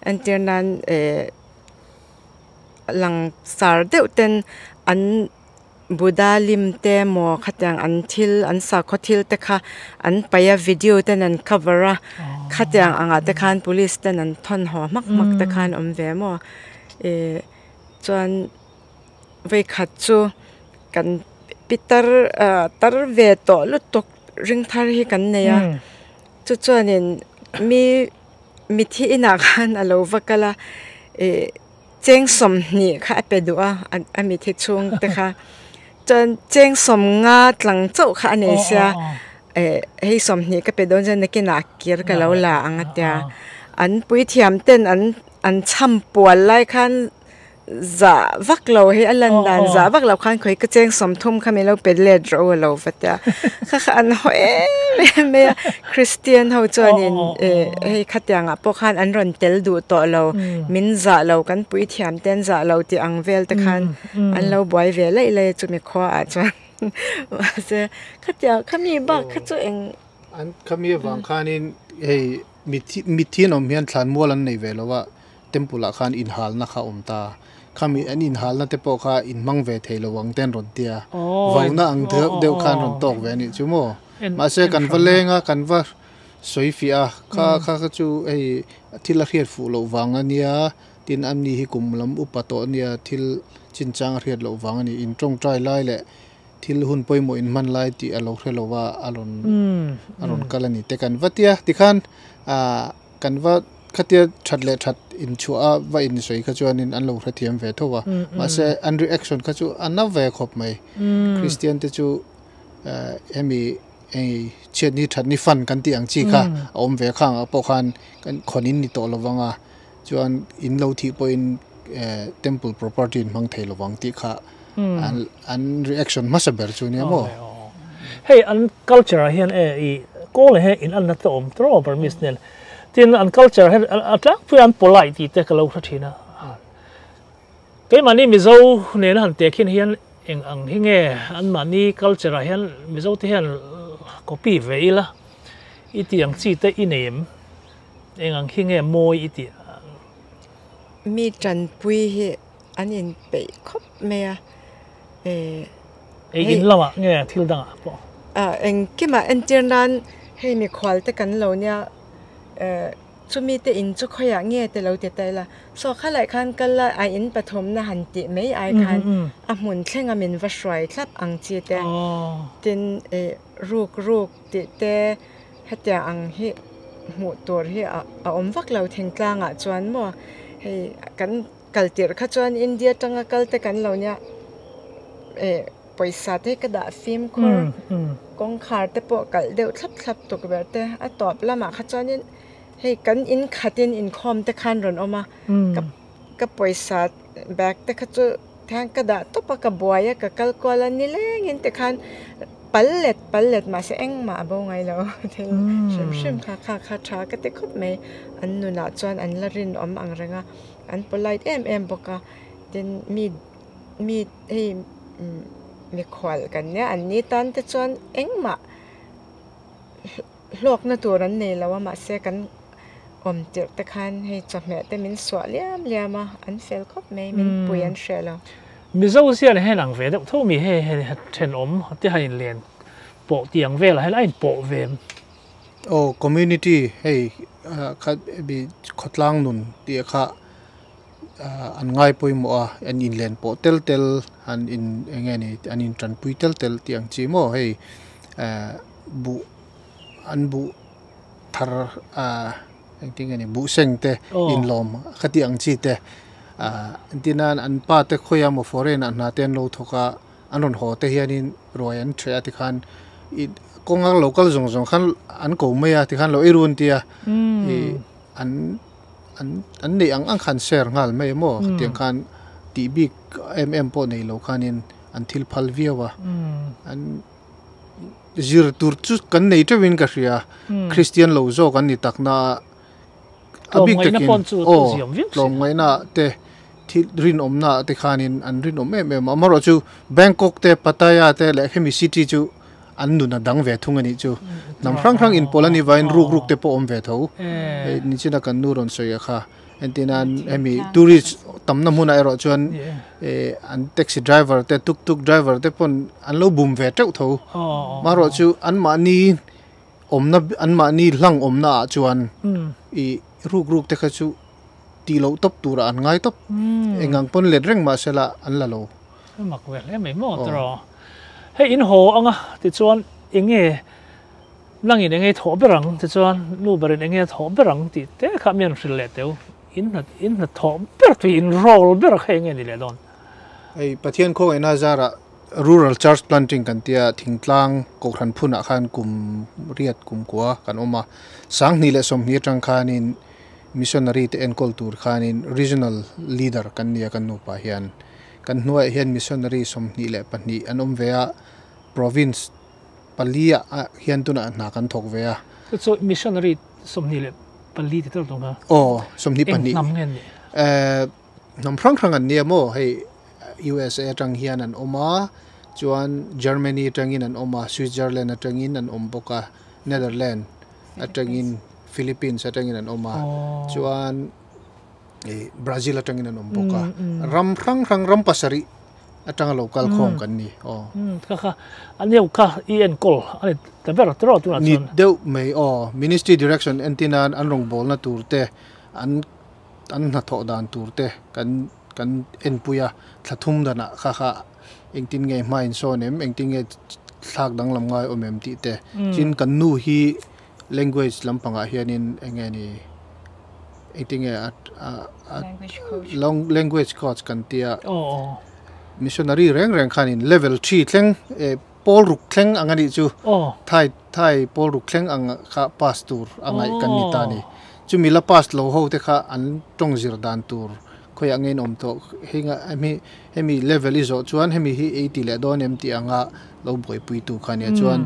an tirnan lang sar deuh ten an Buddha lim te mo khatyang an thil an sa khothil te kha an paya video ten an cover a khatyang anga te khan police ten an thon ho mak te khan ve mo chuan ve khat chu kan pitar tar ve to lutok ring thar hi kan neya chu chuanin mi thi ina khan alo vakala cheng som ni kha pedua a mi thi chung te kha chân cheng som nga tlang chau kha nei sia hei som ni ka pedon jan ke na kir ka lo la anga tia an pui thiam ten an cham pual lai khan za vak lo he alan dan za vak lo khan khoi ka cheng som thum kha me lo pedle dro lo fatia kha an ho me Christian ho chuanin hei khatyanga po khan an ron tel du to lo min za lo kan pui thiam ten za lo ti ang vel te khan an lo boy ve lai lai chu me kho a chuan se khatya khami ba kha chu eng an khami wang khanin hei mithin om hian thlan mual an nei ve lo wa tempula khan in hal na kha umta khami an in hal na te po kha in mang ve thelo wang ten ron tia vauna ang deu khan ron tok ve ni chumo ma se kan valenga kan va soifia kha chu ei thila riat fu lo wanga nia tin an ni hi kumlam upato nia thil chinchang riat lo wanga ni in tong trai lai le thil hun poimo in man lai ti alo hrelo wa alon kalani te kan vatia tikhan kan va khatia thatle that in chua wa in soi kha chuan in an lo hra thiam ve thowa ma se an reaction kha chu an ve khop mai Christian te chu emi chen ni that ni fan kan ti ang chi kha om ve khang po khan kan khonin ni to lowanga chuan in lo thi po in temple property in mang thei lowang ti kha an reaction must ber chu ne mo hey an culture hian ko le he in an na to om tro per misnel tin an culture he atlak pu an polite ti te kalo thina ke mani mizo ne na han te khin hian eng ang hinge an mani culture hian mizo te hian copy veila iti ang chi te inem eng ang hinge moi iti mi chan pui hi an in pe khop me a in lawa nge thil dang po eng kima entirnan hei mi khwal te kan lo nya chumi te in chu khoya nge te lo te taila so khalai khan kala a in pathom na han ti mei ai khan a mun thlenga min va shrai thlap ang chi te tin ruk ti te hatia ang hi mu tor hi a om vak lo theng tlanga chuan mo hei kan kaltir kha chuan India tanga kal te kan lo nya paisa te ka da film khor kong khar te po kal deu thlap tuk ber te a top lama kha chuan in hei kan in khatin in khom te khan ron oma ka paisa bag te kha chu thang ka da to pa ka boya ka kal kola ni leng in te khan pallet ma se eng ma bo ngai lo thil shim kha tha ka te khop mai an nu na chuan an la rin om ang ranga an polite em boka tin mi hei mi khwal kan ne an ni tan te chuan eng ma hlok na turan nei lawa ma se kan om tir te khan hei chame te min swa liam an fel khop mai min puyan shelo mizo sia le hen ang ve de tho mi he then om ti hain len po tiang ve la hain po vem community hey kha bi khotlang nun ti kha an ngai poimo an in len po tel an in engeni an in tran pui tel tiang chi mo hey bu thar ting ani bu seng te in lom khati ang chi te antinan an pa te khoya mo foreign an na ten lo thoka anon ho te hianin royan thria ti khan kongang local zong khan an ko meya ti khan lo irun tia an nei ang khan share ngal mai mo tiang khan ti big po nei lo khanin an thil phal viawa an zir tur chu kan nei tawin ka ria Christian lo zo kan ni takna abik takin lom ngai na te thi rin omna te khanin an rin om em amaro chu Bangkok te Pattaya te le khemi city chu an nu na dang ve thung ani chu nam rang in polani vain ruk te po om ve tho ni china kan nu ron soya kha entinan emi tourist tamna muna ero chuan an taxi driver te tuk driver te pon an lo bum ve teu tho maro chu an ma ni omna an ma ni hlang omna chuan I ruk te kha chu ti lo top tura an ngai top engang pon let reng ma sela an la lo mak vel em mo tro he in ho anga ti chuan enge lang in enge tho berang ti chuan nu berin enge tho berang ti te kha mian ril le teu in na tho ber tu in roll ber kha enge ni le don ai pathian kho ena zara rural church planting kan tia thingtlang ko khan phuna khan kum riat kum kwa kan oma sang ni le som ni tang khanin missionary te enkol tur khanin regional leader kan nia kan nupa hian kan hnuai hian missionary som ni le pani anom vea province palia hian tuna na kan thok vea so missionary som ni le pali ti tong ha som ni pani nam phrang an nia mo hei USA tang hian an oma chuan Germany tangin an oma Switzerland atangin an omboka Netherlands atangin Philippines atangin an oma chuan Brazil atangin an omboka ram rang pasari atang local khom kan ni kha aneu kha en kol ani taber tro tu na ni deu mai ministry direction entinan an rong bol na turte an na tho dan turte kan enpuya thlathum dana kha engtin nge main sonem engtin nge thak dang lam ngai omem ti te chin kan nu hi language lampanga hianin engeni engtin nge language coach kan tia missionary reng khanin level 3 thleng Paul ruk thleng angani chu thai Paul ruk thleng ang kha pastor angai kan ni ta ni chu mila pas lo ho te kha an tong zir dan tur khoi angen om to hinga hemi level izo chuan hemi hi 80 le don empty anga lo boi pui tu khania chuan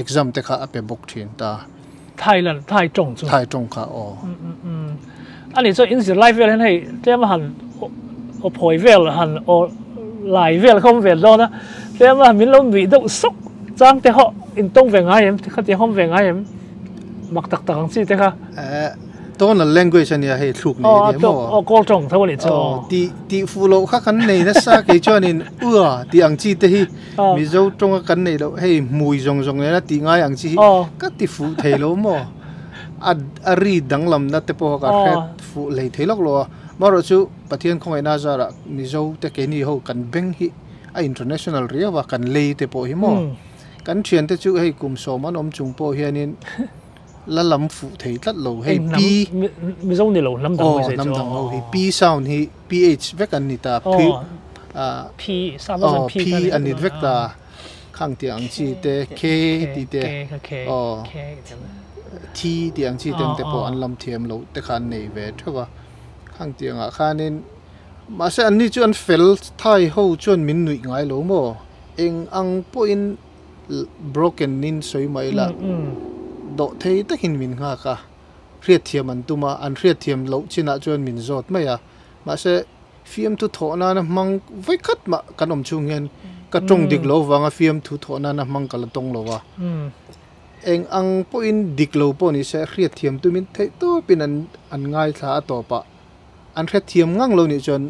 exam te kha ape bok thin ta Thailand thai tong kha ani so in the life vel hei tem han o phoi vel han o lai vel không vel do na tem min lo mi do sok chang te ho in tong ve ngai em kha te hom ve ngai em mak tak ang chi te kha ton language ania hei thluk ni mo kol tong thaw ni cho ti fulo kha kan nei na sa ke chuan in ti ang chi te hi mi zo tong kan nei lo hei mui zong na ti ngai ang chi ka ti fu thei lo mo ari danglam na te po ka khet fu lei theilok lo maro chu pathian khongai na zara mi zo te ke ni ho kan beng hi a international ria wa kan lei te po hi mo kan thian te chu hei kum so man om chung po hianin la lam fu thei tlat lo hei pi mi zo ni lo lam dang mo se nam dang lo hi pi sound hi ph vek an ni ta p sound p an ni vek ta khang ti ang chi te k ti te t ti ang chi teng te po an lam thiam lo te khan nei ve thawa khang ti anga khanin ma se an ni chu an fel thai ho chuan min nui ngai lo mo eng ang po in broken nin soi mai la do thei takin min nga ka riat thiam an tuma an riat thiam lo china chuan min zot mai a ma se fiam tu tho na na mang vai khat ma kanom chung hen ka tong dik lo wanga fiam tu tho na na mang kala tong lo wa eng ang po in dik lo po ni se riat thiam tu min thei to pin an ngai thla to pa an riat thiam ngang lo ni chuan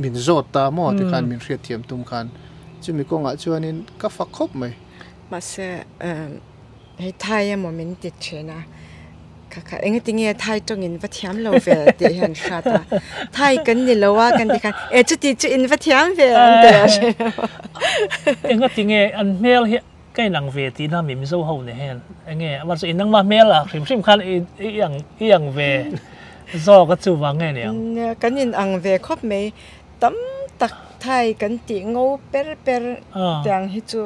min zot ta mo te khan min riat thiam tum khan chumi ko nga chuanin ka fa khop mai ma se hei thai mo min ti chena kha eng tinge thai tong in va thiam lo ve te han shata thai kan ni lo wa kan ti khan chu ti chu in va thiam ve an te eng tinge an mel hi kai nang ve ti na mi zo ho ne hen enge wa so in nang ma mel a khrim khan i yang ve zo ka chu wa nge ne kan in ang ve khop me tam tak thai kan ti ngo per tang hi chu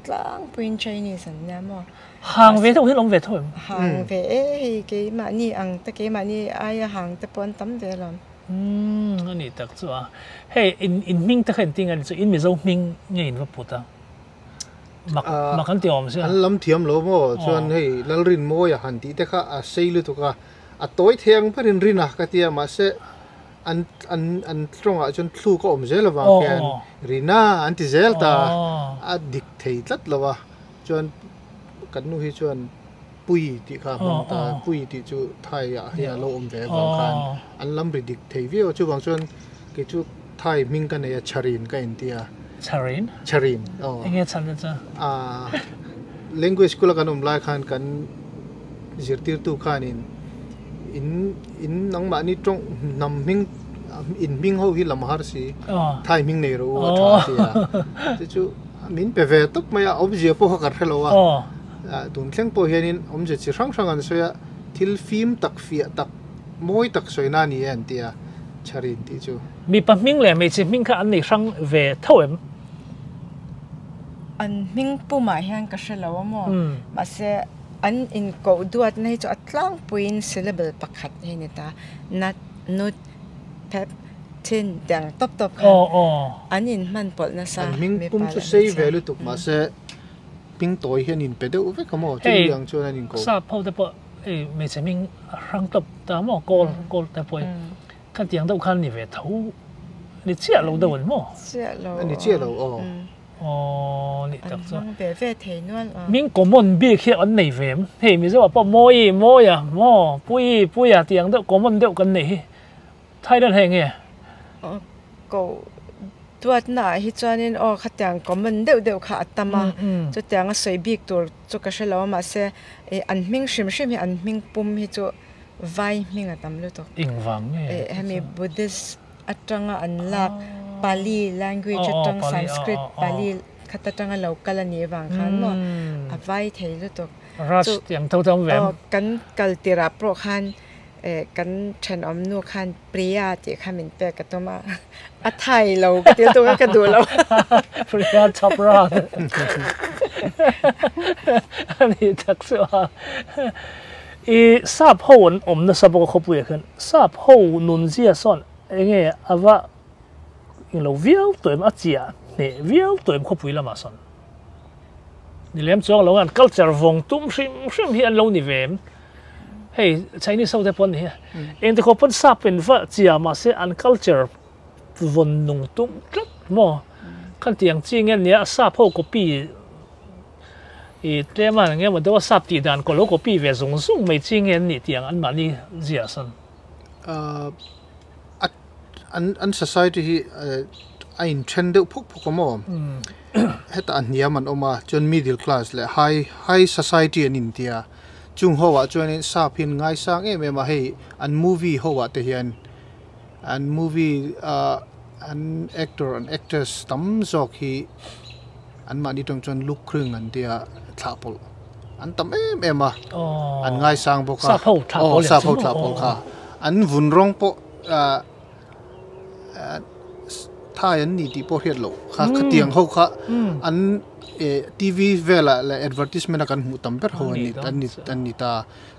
tlang point Chinese an na mo hàng về thôi hết long về thôi hàng về cái mà ni ăn ta cái mà ni ai hàng ta pon tắm về làm anh ấy thật chứ à hey in mình ta khen tiếng anh chứ in mình dâu mình nghe in vào bút à mặc ăn tiệm chứ anh làm tiệm lo mo cho anh hey Lalrinmawia hẳn tí ta khá xây luôn thôi cả à tối thiang phát hiện rina cái tiệm mà sẽ anh trong à chọn thu có ôm zel là vàng khen rina anh thì zel ta à dik thấy rất là va chọn cái nuôi chọn bùi thì khá mong ta bùi thì chú Thai à hay là lâu ôm về vàng khen anh làm bị dik thấy video chú vàng chọn cái chú Thai mình cái này charin cái anh tia charin anh nghe chân chưa language ko la kan lai khan kan zirtir tu khan in nang ma ni trong nam ming in ming ho hi lam har si thai ming nei ro tha ti ya chu min pe ve tok maya obje po kar khelo wa tun thleng po hianin omje chi rang rang an soya thil film tak fia tak moi tak soina ni an tia charin ti chu mi pa ming le me chi ming kha an nei rang ve thoem anh mình pu mà hiang cái sự lâu mà mà sẽ anh in câu duat này cho atlang puin syllable pakhat hay nè ta nat nut pep tin đang top top anh in man pol na sa mình pum cho say value tục mà sẽ ping tối hiền in pedo với cái mỏ chơi yang cho nên in câu sa phô tập mấy cái mình răng tập ta mỏ call tập bồi khăn tiếng đâu khăn ni về thấu ni chia lâu đâu vẫn mỏ anh chia lâu你得咗。别别提นู่น明個門比起安內VM，嘿，咪說話摸呀，背啊，點都個門都跟你，睇得輕嘅。個ตัวน่ะฮิจานินขัดยังก็มันเดี๋ยวขาดตามาจุดยังสวยบีกตัวจุกระเชลว่ามาเสอันมิงชิมอันมิงปุ่มฮิจุไวมิงอะตามลุตอิงวังไงเฮมีบุดิสอัตรังอันลักปาลี language อัตรังสันสกฤตปาลีขัดจังเรากลันยี่วังขันว่าไวเทลุตรัสยังเท่าแหวนกันกัลติราโปรขันกันฉันอมนูขันปริยาที่ข้ามินเปกตัวมาอัฐไทยเราเดี๋ยวตัวก็ดูเราปริยาช็อปราดอันนี้ทักษะอีทราบhowอมนะทราบก็ขบวนขึ้นทราบhowนุนเสียส่วนเองเอาว่าเราวิวตัวมันเจียเนี่ยวิวตัวมันขบวนละมาส่วนนี่เลี้ยงจ้องเราอัน culture วงตุ้มชิมเฮียนเรานี่เวมเฮ้ยใช้นี่เศร้าแต่ปนเฮียเองแต่เขาเป็นทราบเป็นว่าเจียมาเสียอัน culture วนนุ่งตุ้มจัดหม้อขั้นที่อย่างจริงเนี้ยทราบhowก็ปีอีเรื่องมันเงี้ยมันต้องทราบตีดันก็รู้ก็ปีเวส่งไม่จริงเงี้ยนี่ที่อย่างอันมันนี่เจียสันอัน society ไอ้เทรนด์พวกก็มั่วเหตุอันนี้มันออกมาจน middle class เลย high society ในอินเดียจุงหัวจนนี่ทราบเพียงง่ายสังไม่มาให้อัน movie หัวแต่เห็นอัน movie อัน actor อัน actress ตั้มจอกฮีอันมาดีตรงจนลูกครึ่งอันเดียทับปลอันตั้มมาอันง่ายสังบอกค่ะทราบทับปลค่ะอันวุ่นร้องปะถ้าอันนี้ที่พอเห็นโลค่ะขัดเตียงเขาค่ะอันทีวีเวลาและ advertisement กันหูตั้มเปิดหัวอันนี้ตา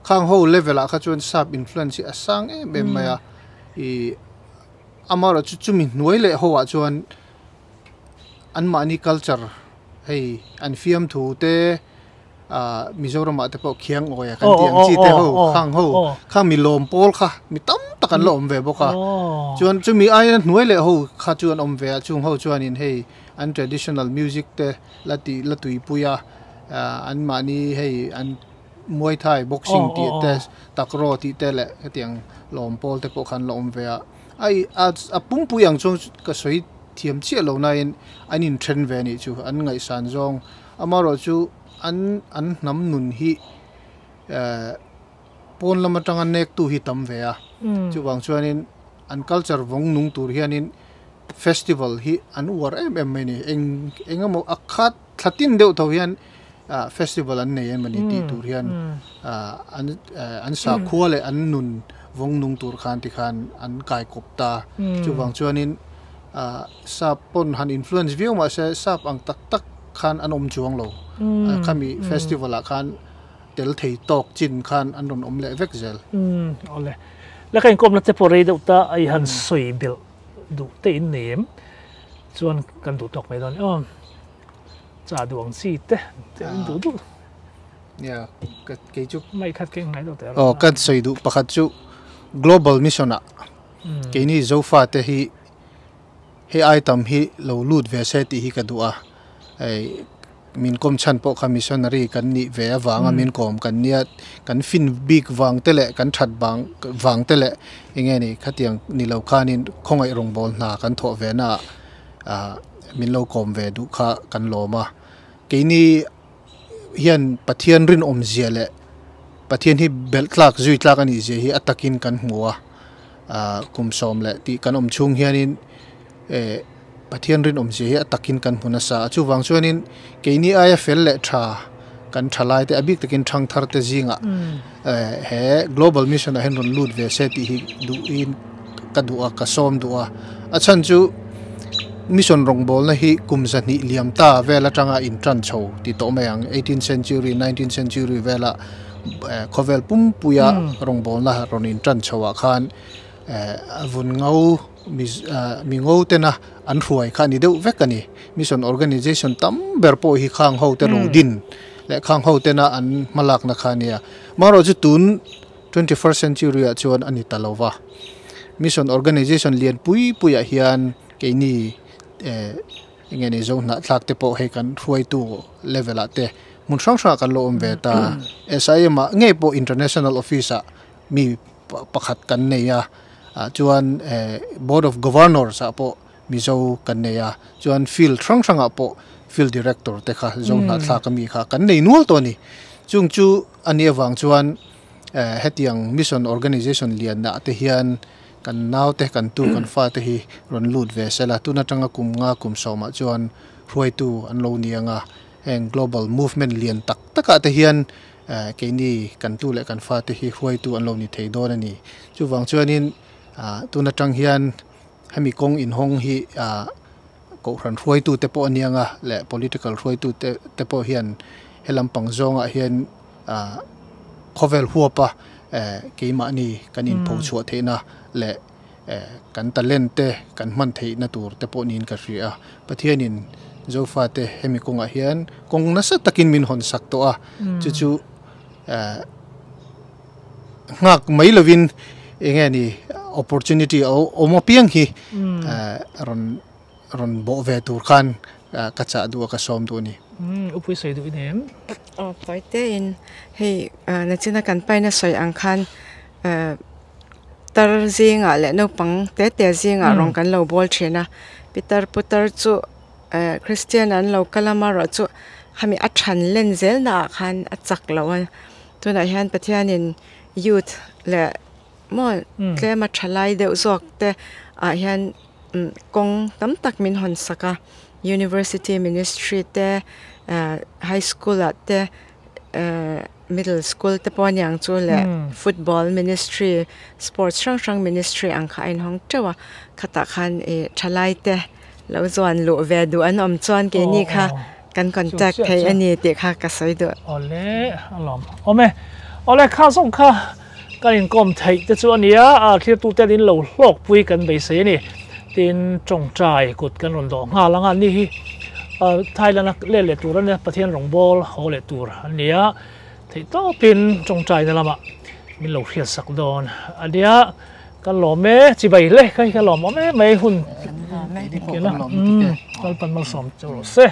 ข้างเขาเลเวลาเขาจนทราบ influence สังแบบไม่อามาเราจุดมินหน่วยเลยหัวจนอันมานี่ culture ให้อันฟิล์มถูเตมิโซรามาแต่พอเคียงโอ้ยกันเตียงจีเตเขาข้างมีลมโพลค่ะมีตั้มตะกันลมเวบค่ะจวนจะมีไอ้หน่วยเลยเขาข้าจวนอมเวจุงเขาจวนนี่ให้อัน traditional music เตละตุยปุยอันมานี่ให้อันมวยไทย boxing ตีเตตักโรตีเตแหละเตียงลมโพลแต่พอขันลมเวไอ้ปุ่มปุยอย่างจงก็สวยเทียมเชี่ยเราในอันนี้เทรนด์เวนี่จูอันไงสันจงอามาเราจูอันน้ำนุนฮีปนละมาจังอันเนกตูฮีตั้มเวียจูบางช่วงนี้อัน culture วงนุ่งตูเฮียนี่ festival ฮีอันวัวไม่นี่เองก็บอกอักขัดทัดตินเดียวตัวเฮียนfestival อันนี้มันนี่ตีตูเฮียนอันสาขัวเลยอันนุนวงนุ่งตูขันที่ขันอันกายกบตาจูบางช่วงนี้ทราบปนหัน influence วิวมาเสียทราบอังตักขันอันอมจวงเราข้ามีเฟสติวัลขันเดลเทยตอกจินขันอันอมเละเวกเซลเอาเลยแล้วก็ยังกลมนัดเจปอร์เรย์ดูตาไอหันสวยเบลดูเตอินเนมส่วนกันดูตอกไม่โดนจ่าดวงซีเตดู yeah cái chú mấy khát kinh này đâu thế cái xây đủ bạc chú global mission à cái này dấu pha thế hi item hi lâu lút về xe thì hi cái đủ à min kom chan po kha missionary kan ni ve awanga min kom kan nia kan fin big wang tele kan that bang wang tele inge ni khatiang ni lo khanin khongai rong bol na kan tho ve na min lo kom ve du kha kan lo ma ke ni hian pathian rin om ziale pathian hi bel tlak zui tlak ani je hi atakin kan hmuwa kum som le ti kan om chung hianin pathian rin om je atakin kan huna sa chu wang chuanin keini aya fel le tha kan thalai te abik takin thang thar te zinga he global mission a hen ron lut ve se ti hi du in ka du a ka som du a achan chu mission rong bol na hi kumza ni liam ta vela tanga in tran chho ti to mayang 18th century 19th century vela khovel pum puya rong bol na ron in tran chhowa khan avun ngau mi ngau te na an ruai kha ni deuh vek ani mission organization tam ber po hi khang ho te ro din le khang ho te na an malak na khania maro chu tun 21st century a chuan ani talowa mission organization lian pui puya hian ke ni ngeni zo na thlak te po he kan ruai tu level ate mun sang sa kan lo om ve ta SIM nge po international officer mi pakhat kan ne ya chuan board of governors po mizo kan ne ya chuan field sang po field director te kha zo na thlak mi kha kan nei nual to ni chung chu ani awang chuan hetiang mission organization lian na te hian kan naw te kan tu kan fa te hi ron lut ve sela tu na tanga kum nga kum soma chuan ruai tu an lo nianga eng global movement lian tak taka te hian ke ni kan tu le kan fa te hi ruai tu an lo ni thei don ani chu wang chuanin tu na tang hian hami kong in hong hi ko ran ruai tu te po anianga le political ruai tu te po hian helam pang zonga hian khovel huapa keima ni kanin pho chu theina le kan talent te kan man thei na tur te po nin ka ria pathianin zofa te hemi konga hian kong na sa takin min hon sak to a chu ngak mai lovin enge ni opportunity o mo piang hi ron bo ve tur khan ka cha du ka som tu ni upui sei du inem toite in hei na china kan paina soi ang khan tar zinga le no pang te zinga rong kan lo bol thena peter putar chu christian an lo kalama ro chu hami a than len zel na khan a chak lawa tuna hian pathianin youth le mo tlema thalai de uzok te a hian kong tam tak min hon saka university ministry te high school at te middle school te pon yang chu le football ministry sports sang ministry ang kha in hong chawa khata khan thalai te lo zon lo ve du an om chuan ke ni kha kan contact thei ani te kha ka sai do ole alom ole kha song kha kan in kom thei te chu ania thlir tu te din lo hlok pui kan be se ni tin chong trai kut kan ron do nga langa ni hi Thailand le tur ne pathian rong bol ho le tur ania thei to pin chong trai na lama min lo hriat sak don ania kan lo me chi bai le kai ka lo me mai hun kena kal pan mal som chu se